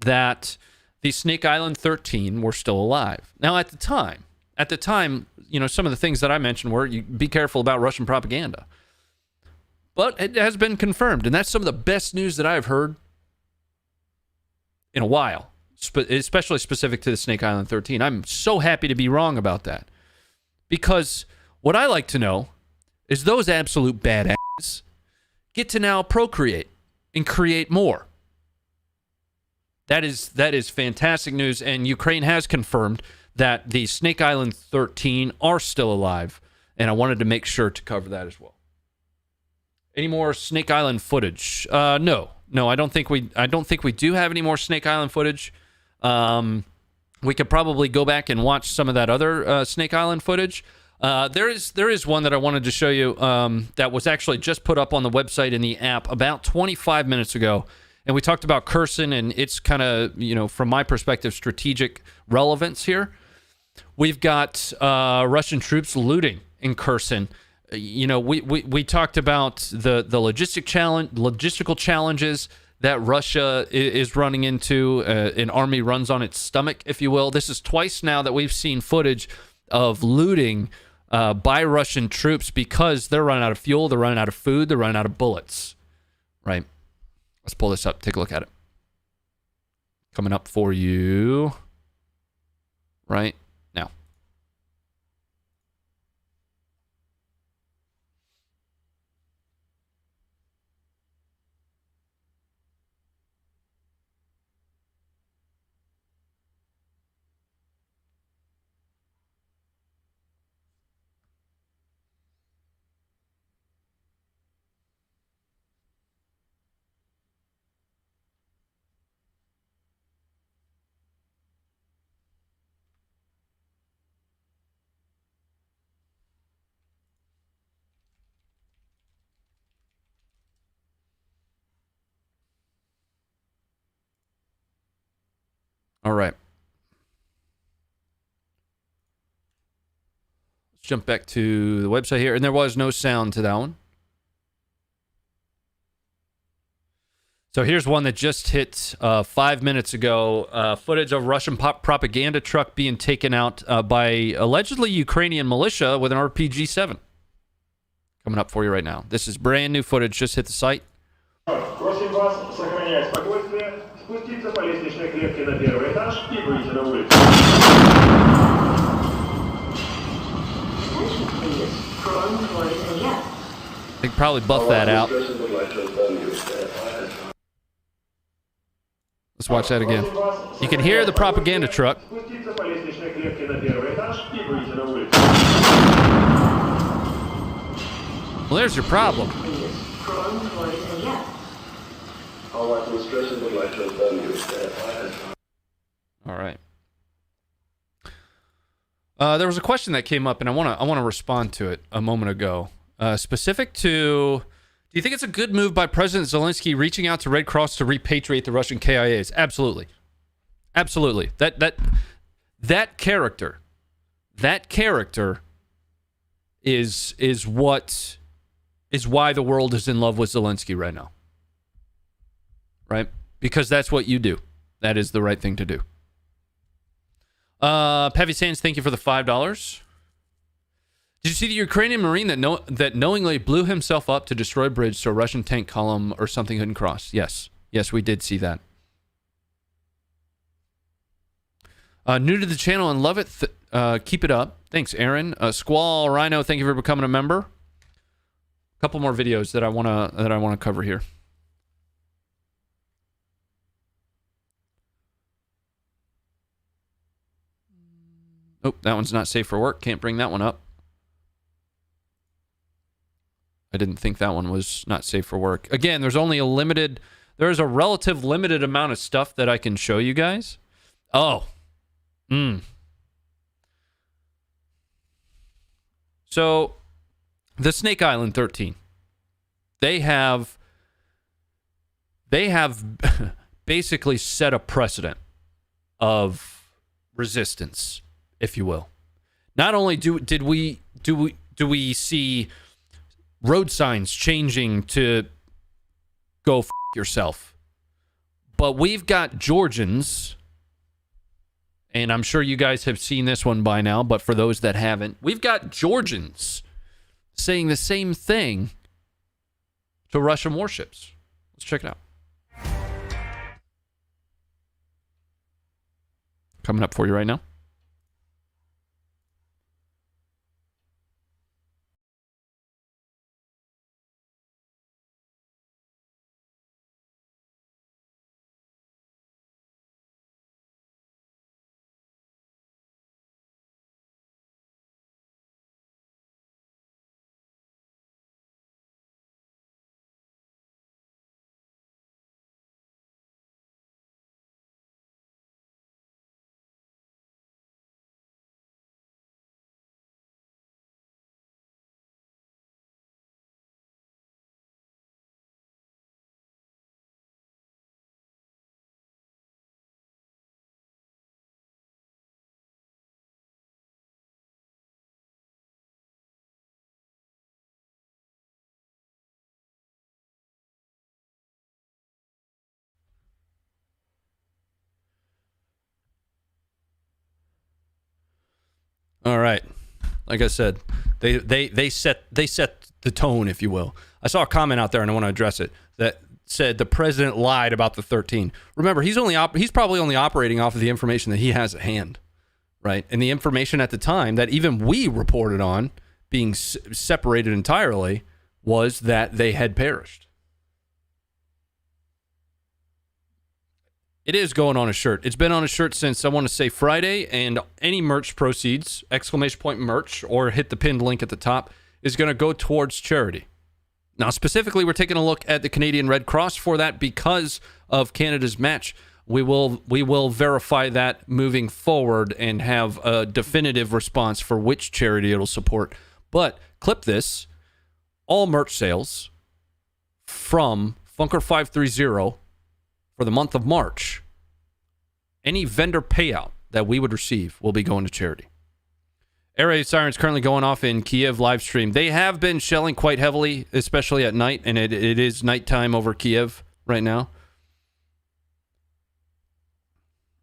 that the Snake Island 13 were still alive. Now, at the time, you know, some of the things that I mentioned were, you be careful about Russian propaganda. But it has been confirmed, and that's some of the best news that I've heard in a while, especially specific to the Snake Island 13. I'm so happy to be wrong about that. Because what I like to know is those absolute badasses get to now procreate and create more. That is fantastic news, and Ukraine has confirmed that the Snake Island 13 are still alive, and I wanted to make sure to cover that as well. Any more Snake Island footage? No, I don't think we do have any more Snake Island footage. We could probably go back and watch some of that other Snake Island footage. There is one that I wanted to show you that was actually just put up on the website in the app about 25 minutes ago. And we talked about Kherson and its kind of, from my perspective, strategic relevance here. We've got Russian troops looting in Kherson. We talked about the logistical challenges that Russia is running into. An army runs on its stomach, if you will. This is twice now that we've seen footage of looting by Russian troops because they're running out of fuel, they're running out of food, they're running out of bullets, right? Let's pull this up, take a look at it. Coming up for you right now. All right. Let's jump back to the website here. And there was no sound to that one. So here's one that just hit 5 minutes ago. Footage of Russian propaganda truck being taken out by allegedly Ukrainian militia with an RPG-7. Coming up for you right now. This is brand new footage. Just hit the site. Просим вас сохранять спокойствие, спуститься по лестничной клетке на первый этаж и выйти на улицу. They could probably buff that out. Let's watch that again. You can hear the propaganda truck. Спуститься по лестничной клетке на первый этаж и выйти на улицу. Well, there's your problem. All right. There was a question that came up, and I want to respond to it a moment ago. Specific to, do you think it's a good move by President Zelensky reaching out to Red Cross to repatriate the Russian KIAs? Absolutely, absolutely. That character is why the world is in love with Zelensky right now. Right? Because that's what you do. That is the right thing to do. Pevy Sands, thank you for the $5. Did you see the Ukrainian Marine that knowingly blew himself up to destroy a bridge so a Russian tank column or something couldn't cross? Yes. Yes, we did see that. New to the channel and love it. Keep it up. Thanks, Aaron. Squall Rhino, thank you for becoming a member. A couple more videos that I wanna cover here. Oh, that one's not safe for work. Can't bring that one up. I didn't think that one was not safe for work. Again, there's a relative limited amount of stuff that I can show you guys. Oh. So, the Snake Island 13. They have basically set a precedent of resistance, if you will. Not only do we see road signs changing to go f yourself, but we've got Georgians, and I'm sure you guys have seen this one by now, but for those that haven't, we've got Georgians saying the same thing to Russian warships. Let's check it out. coming up for you right now. All right. Like I said, they set the tone, if you will. I saw a comment out there, and I want to address it, that said the president lied about the 13. Remember, he's probably only operating off of the information that he has at hand, right? And the information at the time that even we reported on being separated entirely was that they had perished. It is going on a shirt. It's been on a shirt since, I want to say, Friday, and any merch proceeds, ! Merch, or hit the pinned link at the top, is going to go towards charity. Now, specifically, we're taking a look at the Canadian Red Cross for that because of Canada's match. We will verify that moving forward and have a definitive response for which charity it'll support. But clip this. All merch sales from Funker530 for the month of March, any vendor payout that we would receive will be going to charity. Air raid sirens currently going off in Kyiv live stream. They have been shelling quite heavily, especially at night, and it is nighttime over Kyiv right now.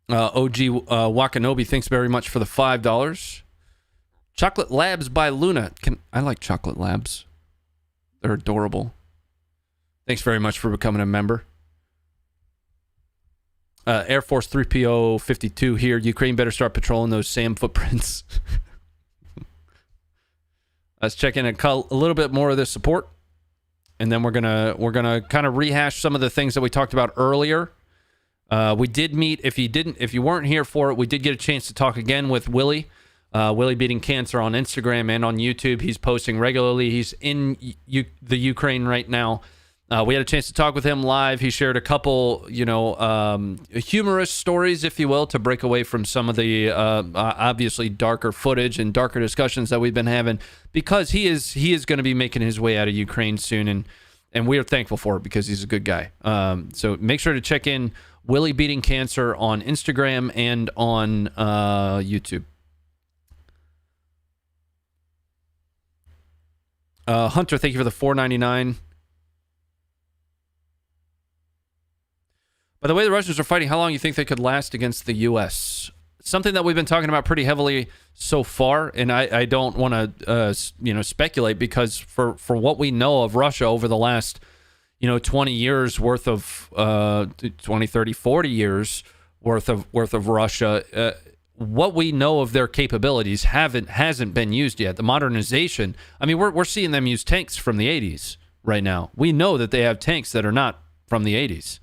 OG Wakanobi, thanks very much for the $5. Chocolate Labs by Luna. I like Chocolate Labs. They're adorable. Thanks very much for becoming a member. Air Force 3PO 52 here. Ukraine better start patrolling those SAM footprints. Let's check in a little bit more of this support, and then we're gonna kind of rehash some of the things that we talked about earlier. We did meet. If you weren't here for it, we did get a chance to talk again with Willie. Willie Beating Cancer on Instagram and on YouTube. He's posting regularly. He's in the Ukraine right now. We had a chance to talk with him live. He shared a couple, humorous stories, if you will, to break away from some of the obviously darker footage and darker discussions that we've been having, because he is going to be making his way out of Ukraine soon, and we are thankful for it because he's a good guy. So make sure to check in Willie Beating Cancer on Instagram and on YouTube. Hunter, thank you for the $4.99. By the way the Russians are fighting, how long do you think they could last against the U.S.? Something that we've been talking about pretty heavily so far, and I don't want to speculate, because for what we know of Russia over the last 20 years worth of 20, 30, 40 years worth of Russia, what we know of their capabilities hasn't been used yet. The modernization, I mean, we're seeing them use tanks from the 80s right now. We know that they have tanks that are not from the 80s.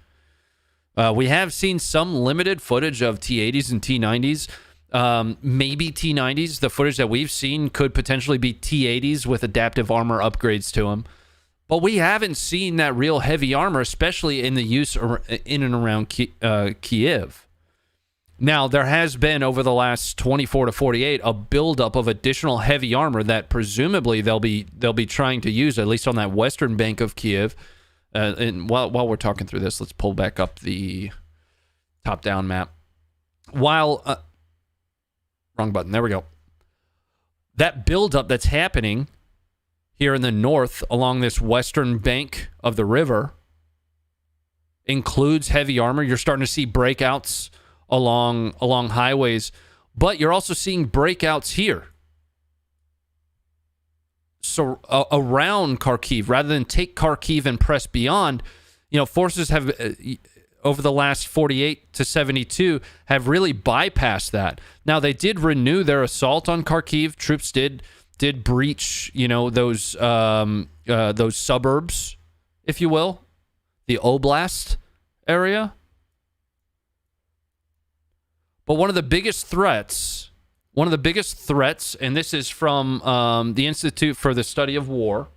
We have seen some limited footage of T-80s and T-90s. Maybe T-90s. The footage that we've seen could potentially be T-80s with adaptive armor upgrades to them. But we haven't seen that real heavy armor, especially in the use in and around Kyiv. Now, there has been, over the last 24 to 48, a buildup of additional heavy armor that presumably they'll be trying to use, at least on that western bank of Kyiv. And while we're talking through this, let's pull back up the top-down map. Wrong button. There we go. That buildup that's happening here in the north along this western bank of the river includes heavy armor. You're starting to see breakouts along highways, but you're also seeing breakouts here. So around Kharkiv, rather than take Kharkiv and press beyond, forces have over the last 48 to 72 have really bypassed that. Now, they did renew their assault on Kharkiv. Troops did breach, those suburbs, if you will, the Oblast area. But one of the biggest threats, and this is from the Institute for the Study of War,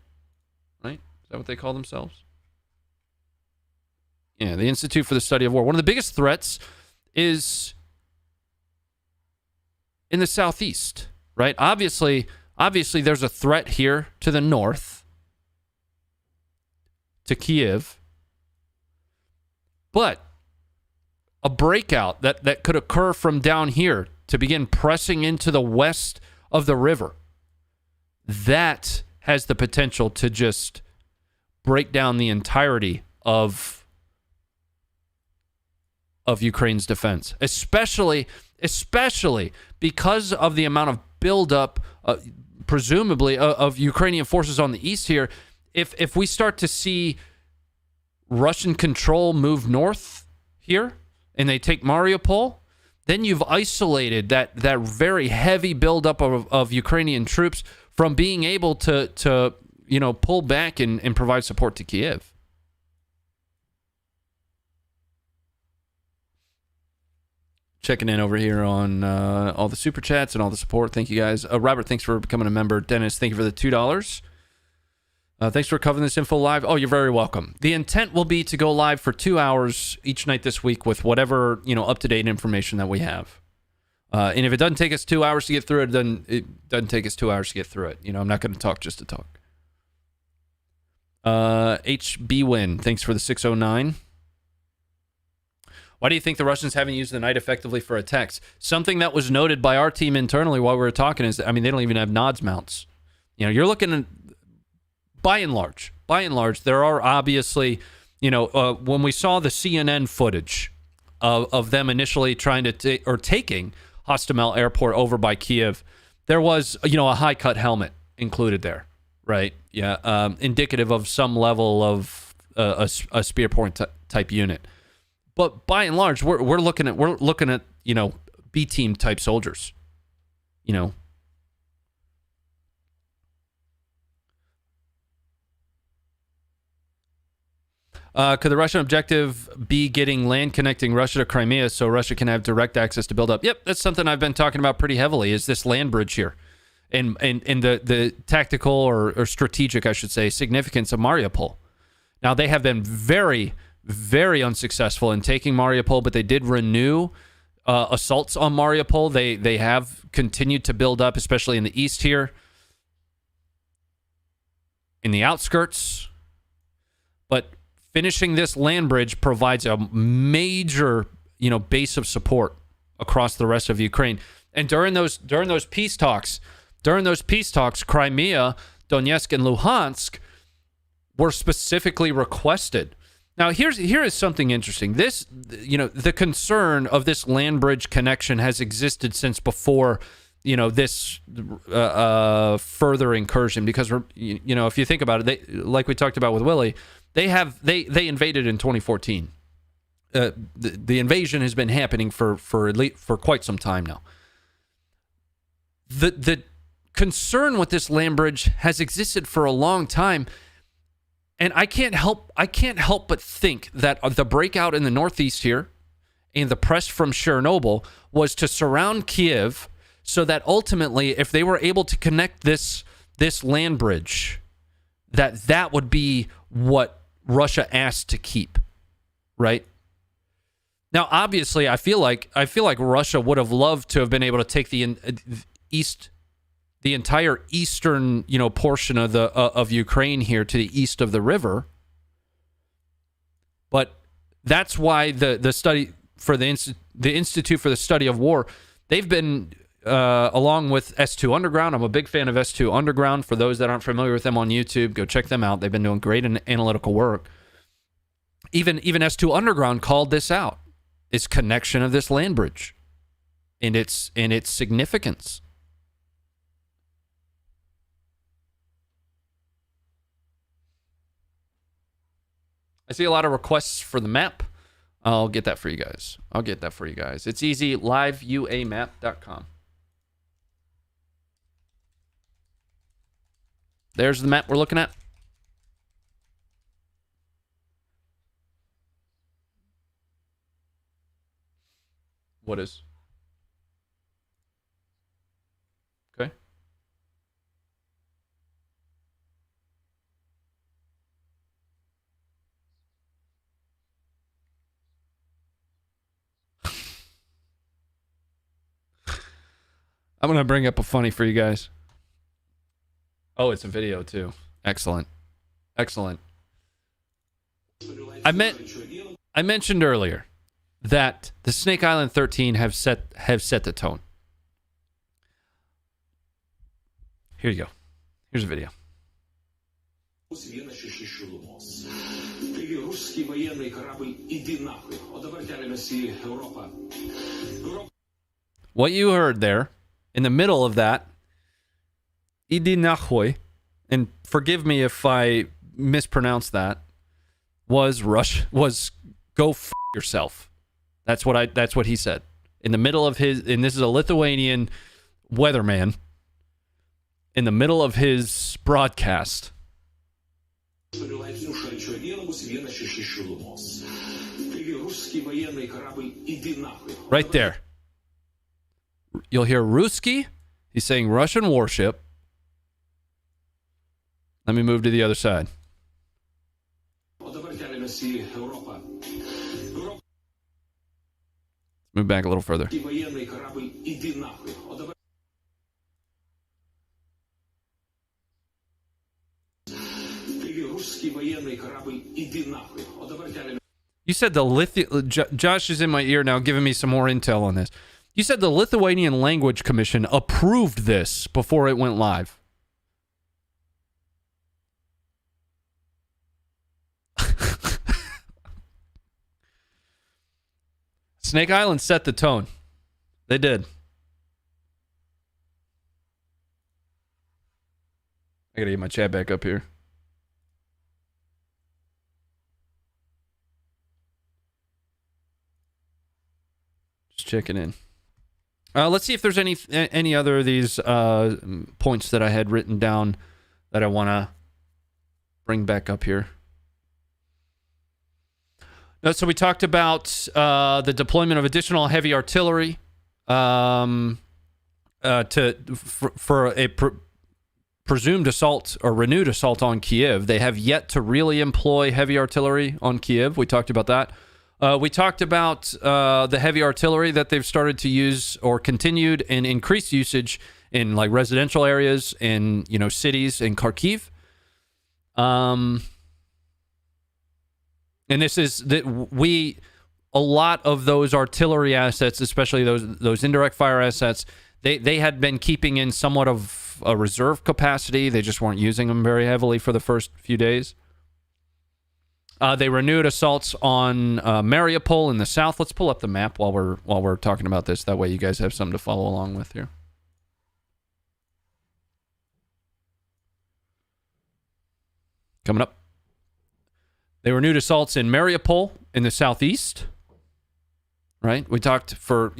right? Is that what they call themselves? Yeah, the Institute for the Study of War. One of the biggest threats is in the southeast, right? Obviously, there's a threat here to the north, to Kyiv. But a breakout that could occur from down here to begin pressing into the west of the river, that has the potential to just break down the entirety of Ukraine's defense, especially because of the amount of buildup, presumably, of Ukrainian forces on the east here. If we start to see Russian control move north here, and they take Mariupol, then you've isolated that very heavy buildup of Ukrainian troops from being able to pull back and provide support to Kyiv. Checking in over here on all the super chats and all the support. Thank you guys. Robert, thanks for becoming a member. Dennis, thank you for the $2. Thanks for covering this info live. Oh, you're very welcome. The intent will be to go live for 2 hours each night this week with whatever, up-to-date information that we have. And if it doesn't take us 2 hours to get through it, then it doesn't take us 2 hours to get through it. I'm not going to talk just to talk. HB Win, thanks for the 609. Why do you think the Russians haven't used the night effectively for attacks? Something that was noted by our team internally while we were talking is, they don't even have nods mounts. You're looking at, by and large, there are obviously, when we saw the CNN footage of them initially trying to taking Hostomel Airport over by Kyiv, there was, a high cut helmet included there, right? Yeah, indicative of some level of a spear point type unit. But by and large, we're looking at B team type soldiers, Could the Russian objective be getting land connecting Russia to Crimea so Russia can have direct access to build up? Yep, that's something I've been talking about pretty heavily, is this land bridge here. And the tactical or strategic, I should say, significance of Mariupol. Now, they have been very, very unsuccessful in taking Mariupol, but they did renew assaults on Mariupol. They have continued to build up, especially in the east here, in the outskirts. But finishing this land bridge provides a major, base of support across the rest of Ukraine. And during those peace talks, Crimea, Donetsk, and Luhansk were specifically requested. Now, here is something interesting. This, the concern of this land bridge connection has existed since before, this further incursion. Because if you think about it, like we talked about with Willie, they invaded in 2014. The invasion has been happening for quite some time now. The concern with this land bridge has existed for a long time. And I can't help but think that the breakout in the northeast here and the press from Chernobyl was to surround Kyiv so that ultimately, if they were able to connect this land bridge, that would be what Russia asked to keep, right? Now, obviously, I feel like Russia would have loved to have been able to take the entire eastern, portion of Ukraine here to the east of the river. But that's why the study for the Institute for the Study of War, they've been along with S2 Underground. I'm a big fan of S2 Underground. For those that aren't familiar with them on YouTube, go check them out. They've been doing great analytical work. Even S2 Underground called this out, its connection of this land bridge and its significance. I see a lot of requests for the map. I'll get that for you guys. It's easy. liveuamap.com. There's the map we're looking at. What is? Okay. I'm going to bring up a funny for you guys. Oh, it's a video too. Excellent. Excellent. I mentioned earlier that the Snake Island 13 have set the tone. Here you go. Here's a video. What you heard there, in the middle of that, Idi Nahoy, and forgive me if I mispronounced that, was go f yourself. That's what he said. In the middle of his, and this is a Lithuanian weatherman, in the middle of his broadcast. Right there. You'll hear Ruski. He's saying Russian warship. Let me move to the other side. Move back a little further. You said Josh is in my ear now giving me some more intel on this. You said the Lithuanian Language Commission approved this before it went live. Snake Island set the tone. They did. I gotta get my chat back up here. Just checking in. Let's see if there's any other of these points that I had written down that I want to bring back up here. So we talked about the deployment of additional heavy artillery for a presumed assault or renewed assault on Kyiv. They have yet to really employ heavy artillery on Kyiv. We talked about that. We talked about the heavy artillery that they've started to use or continued and increased usage in like residential areas in cities in Kharkiv. And this is that a lot of those artillery assets, especially those indirect fire assets, they had been keeping in somewhat of a reserve capacity. They just weren't using them very heavily for the first few days. They renewed assaults on Mariupol in the south. Let's pull up the map while we're talking about this. That way you guys have something to follow along with here. Coming up. They renewed assaults in Mariupol in the southeast. Right? We talked for,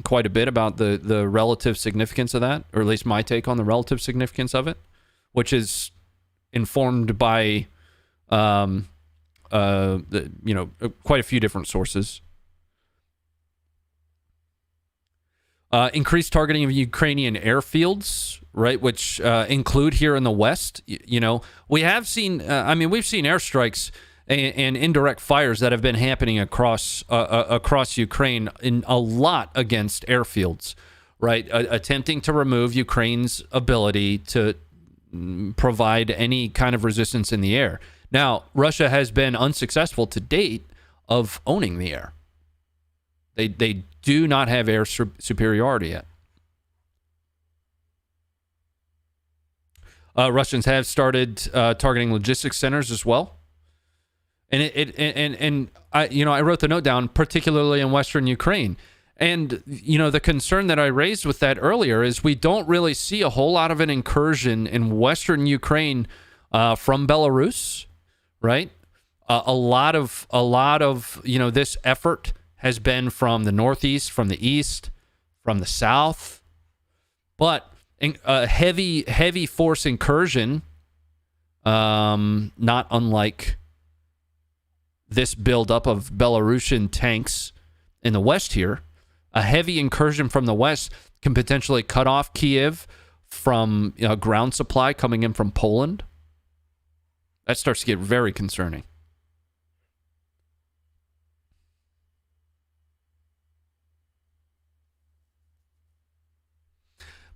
quite a bit about the relative significance of that, or at least my take on the relative significance of it, which is informed by quite a few different sources. Increased targeting of Ukrainian airfields, right, which include here in the West. We have seen, we've seen airstrikes and indirect fires that have been happening across Ukraine in a lot against airfields, right, attempting to remove Ukraine's ability to provide any kind of resistance in the air. Now, Russia has been unsuccessful to date of owning the air. They do not have air superiority yet. Russians have started targeting logistics centers as well, and I wrote the note down, particularly in Western Ukraine. And the concern that I raised with that earlier is we don't really see a whole lot of an incursion in Western Ukraine from Belarus, right? A lot of this effort has been from the northeast, from the east, from the south, but a heavy force incursion, not unlike this buildup of Belarusian tanks in the west here, a heavy incursion from the west can potentially cut off Kyiv from ground supply coming in from Poland. That starts to get very concerning.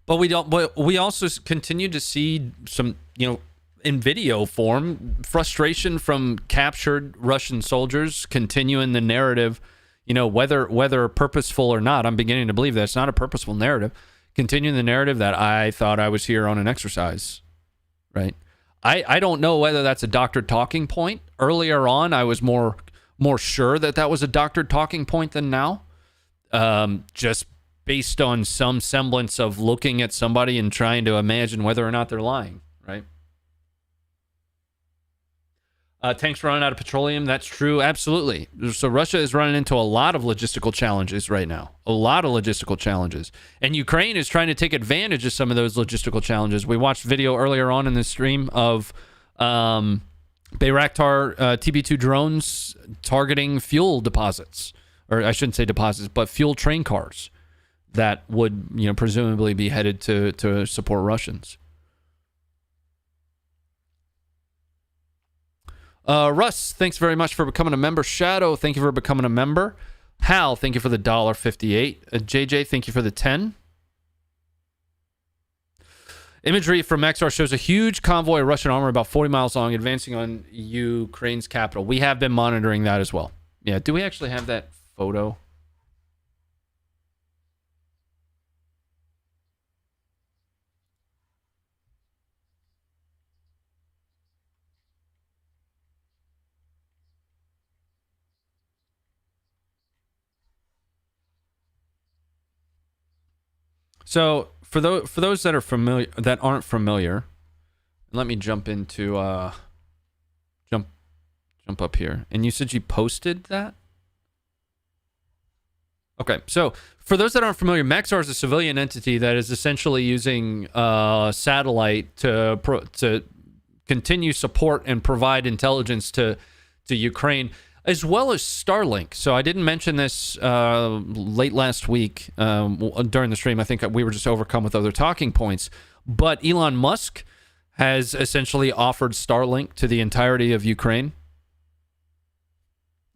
But we also continue to see some, in video form, frustration from captured Russian soldiers continuing the narrative, whether purposeful or not. I'm beginning to believe that it's not a purposeful narrative. Continuing the narrative that I thought I was here on an exercise, right? I don't know whether that's a doctored talking point. Earlier on, I was more sure that was a doctored talking point than now. Just based on some semblance of looking at somebody and trying to imagine whether or not they're lying, right? Tanks running out of petroleum. That's true. Absolutely. So Russia is running into a lot of logistical challenges right now. A lot of logistical challenges. And Ukraine is trying to take advantage of some of those logistical challenges. We watched video earlier on in the stream of Bayraktar TB2 drones targeting fuel deposits. Or I shouldn't say deposits, but fuel train cars that would, presumably be headed to support Russians. Russ, thanks very much for becoming a member. Shadow, thank you for becoming a member. Hal, thank you for the $1.58. JJ, thank you for the 10. Imagery from Maxar shows a huge convoy of Russian armor about 40 miles long advancing on Ukraine's capital. We have been monitoring that as well. Yeah, do we actually have that photo? So for those that are familiar, that aren't familiar, let me jump into jump up here. And you said you posted that? Okay, so for those that aren't familiar, Maxar is a civilian entity that is essentially using satellite to continue support and provide intelligence to Ukraine, as well as Starlink. So I didn't mention this late last week during the stream. I think we were just overcome with other talking points. But Elon Musk has essentially offered Starlink to the entirety of Ukraine.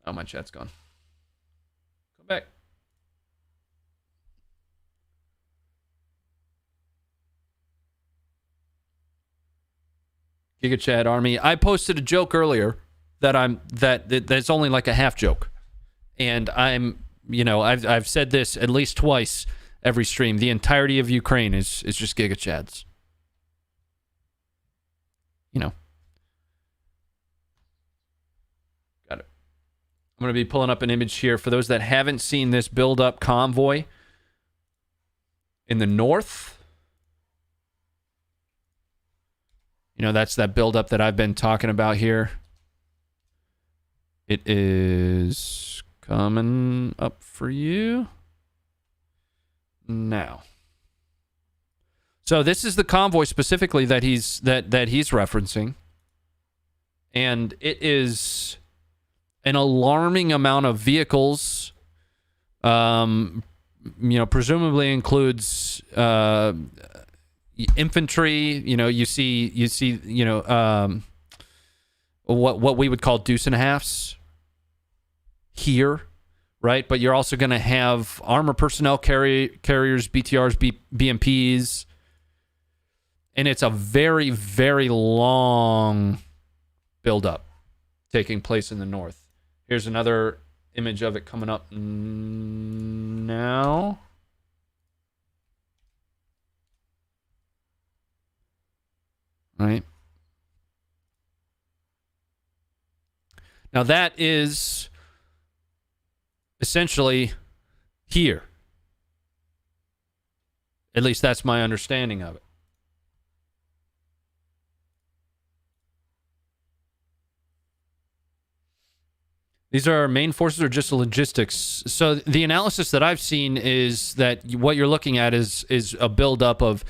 Oh, my chat's gone. Come back. Giga Chad Army. I posted a joke earlier that's only like a half joke, and I've said this at least twice every stream. The entirety of Ukraine is just Giga Chads. Got it. I'm going to be pulling up an image here for those that haven't seen this build-up convoy in the north. That's that build-up that I've been talking about here. It is coming up for you now. So this is the convoy specifically that he's referencing, and it is an alarming amount of vehicles. Presumably includes infantry. You see. What we would call deuce and a halves here, right? But you're also going to have armor personnel carriers, BTRs, BMPs, and it's a very, very long buildup taking place in the north. Here's another image of it coming up now. Right. Now that is essentially here. At least that's my understanding of it. These are main forces or just logistics? So the analysis that I've seen is that what you're looking at is a buildup of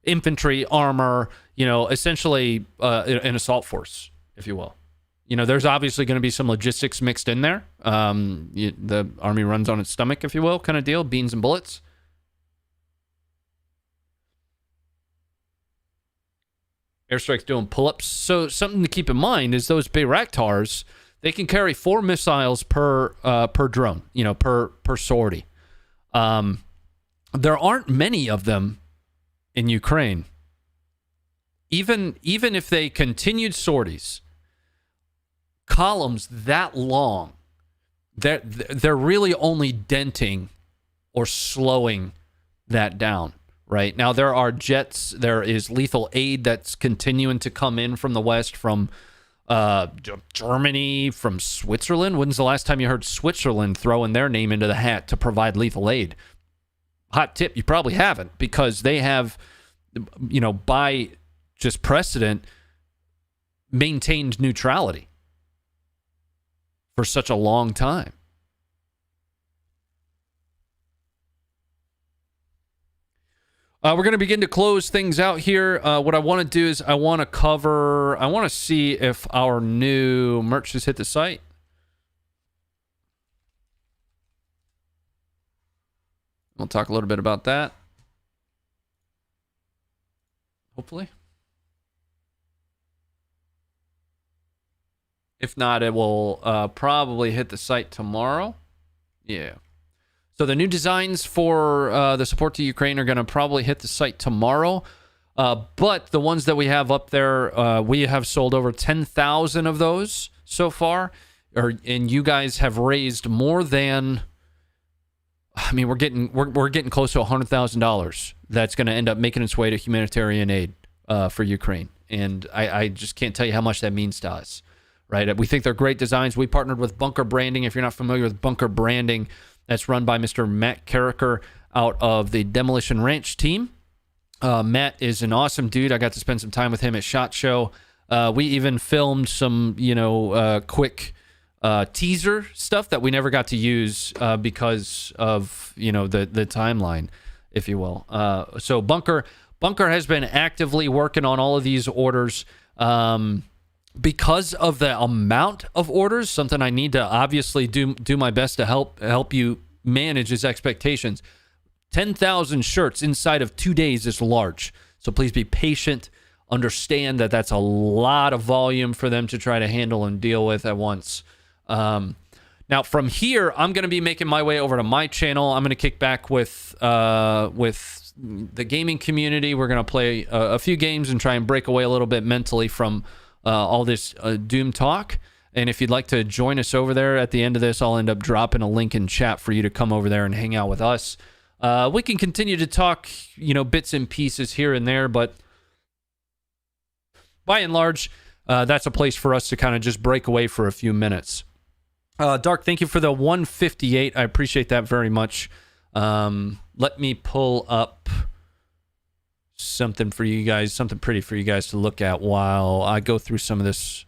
infantry, armor, essentially an assault force, if you will. There's obviously going to be some logistics mixed in there. The army runs on its stomach, if you will, kind of deal, beans and bullets. Airstrike's doing pull-ups. So something to keep in mind is those Bayraktars, they can carry 4 missiles per drone, per sortie. There aren't many of them in Ukraine. Even if they continued sorties, columns that long, they're really only denting or slowing that down. Right now, there are jets. There is lethal aid that's continuing to come in from the west, from Germany, from Switzerland. When's the last time you heard Switzerland throwing their name into the hat to provide lethal aid? Hot tip, you probably haven't, because they have, by just precedent, maintained neutrality for such a long time. We're going to begin to close things out here. What I want to do is I want to see if our new merch has hit the site. We'll talk a little bit about that. Hopefully. If not, it will probably hit the site tomorrow. Yeah. So the new designs for the support to Ukraine are going to probably hit the site tomorrow. But the ones that we have up there, we have sold over 10,000 of those so far. And you guys have raised more than, we're getting close to $100,000 that's going to end up making its way to humanitarian aid for Ukraine. And I just can't tell you how much that means to us, right? We think they're great designs. We partnered with Bunker Branding. If you're not familiar with Bunker Branding, that's run by Mr. Matt Carricker out of the Demolition Ranch team. Matt is an awesome dude. I got to spend some time with him at SHOT Show. We even filmed some, quick teaser stuff that we never got to use because of, the timeline, if you will. So Bunker has been actively working on all of these orders. Because of the amount of orders, something I need to obviously do my best to help you manage his expectations. 10,000 shirts inside of 2 days is large. So please be patient. Understand that that's a lot of volume for them to try to handle and deal with at once. Now from here, I'm going to be making my way over to my channel. I'm going to kick back with the gaming community. We're going to play a few games and try and break away a little bit mentally from all this Doom talk. And if you'd like to join us over there at the end of this, I'll end up dropping a link in chat for you to come over there and hang out with us. We can continue to talk, bits and pieces here and there, but by and large, that's a place for us to kind of just break away for a few minutes. Dark, thank you for the 158. I appreciate that very much. Let me pull up something for you guys, something pretty for you guys to look at while I go through some of this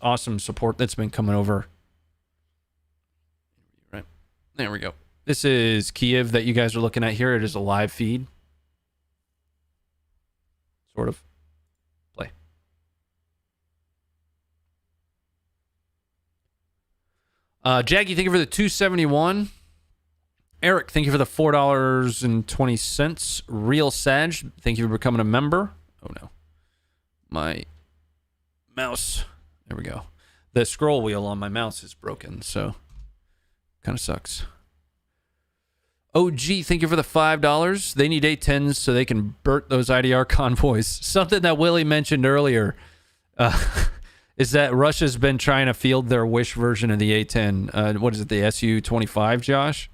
awesome support that's been coming over. Right. There we go. This is Kyiv that you guys are looking at here. It is a live feed. Sort of. Play. Jaggy, thank you for the 271. Eric, thank you for the $4.20. Real Sag, thank you for becoming a member. Oh no. My mouse. There we go. The scroll wheel on my mouse is broken, so kind of sucks. OG, thank you for the $5. They need A-10s so they can burnt those IDR convoys. Something that Willie mentioned earlier is that Russia's been trying to field their wish version of the A-10. What is it, the Su-25, Josh?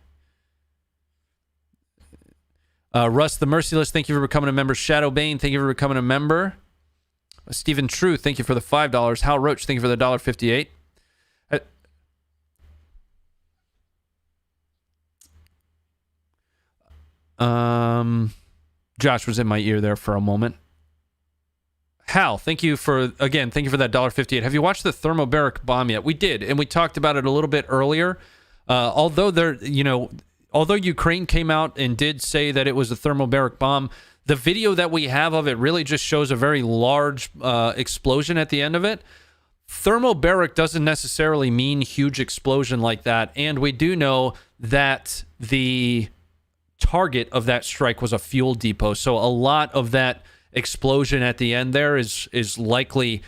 Russ the Merciless, thank you for becoming a member. Shadow Bane, thank you for becoming a member. Stephen True, thank you for the $5. Hal Roach, thank you for the $1.58. Josh was in my ear there for a moment. Hal, thank you for that $1.58. Have you watched the thermobaric bomb yet? We did, and we talked about it a little bit earlier. Although Ukraine came out and did say that it was a thermobaric bomb, the video that we have of it really just shows a very large explosion at the end of it. Thermobaric doesn't necessarily mean huge explosion like that, and we do know that the target of that strike was a fuel depot, so a lot of that explosion at the end there is likely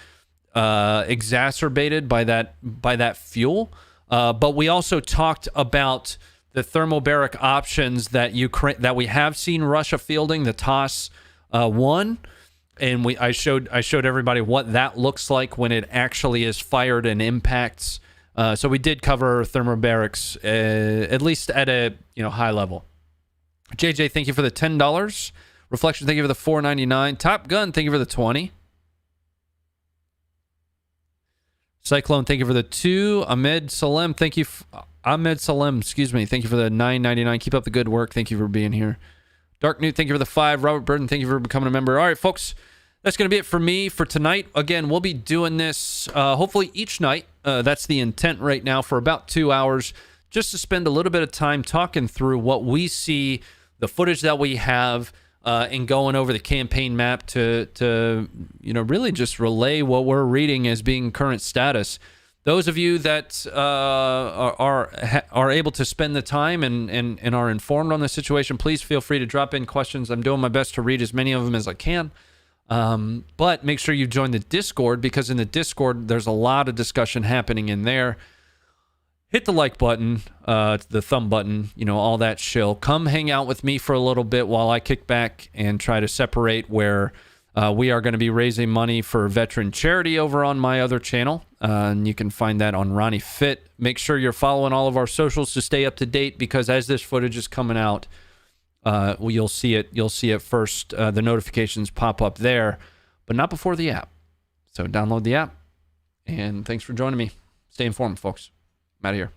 exacerbated by that fuel. But we also talked about the thermobaric options that we have seen Russia fielding, the TOS 1, and I showed everybody what that looks like when it actually is fired and impacts. So we did cover thermobarics at least at a high level. JJ, thank you for the $10. Reflection, thank you for the $4.99. Top Gun, thank you for the 20. Cyclone, thank you for the 2. Ahmed Salem, thank you for the $9.99. Keep up the good work. Thank you for being here. Dark Newt, thank you for the 5. Robert Burton, thank you for becoming a member. All right, folks, that's going to be it for me for tonight. Again, we'll be doing this hopefully each night. That's the intent right now, for about 2 hours, just to spend a little bit of time talking through what we see, the footage that we have, and going over the campaign map to really just relay what we're reading as being current status. Those of you that are able to spend the time and are informed on the situation, please feel free to drop in questions. I'm doing my best to read as many of them as I can. But make sure you join the Discord, because in the Discord, there's a lot of discussion happening in there. Hit the like button, the thumb button, all that shill. Come hang out with me for a little bit while I kick back and try to separate where we are going to be raising money for veteran charity over on my other channel. And you can find that on Ronnie Fit. Make sure you're following all of our socials to stay up to date, because as this footage is coming out, you'll see it. You'll see it first. The notifications pop up there, but not before the app. So download the app. And thanks for joining me. Stay informed, folks. I'm out of here.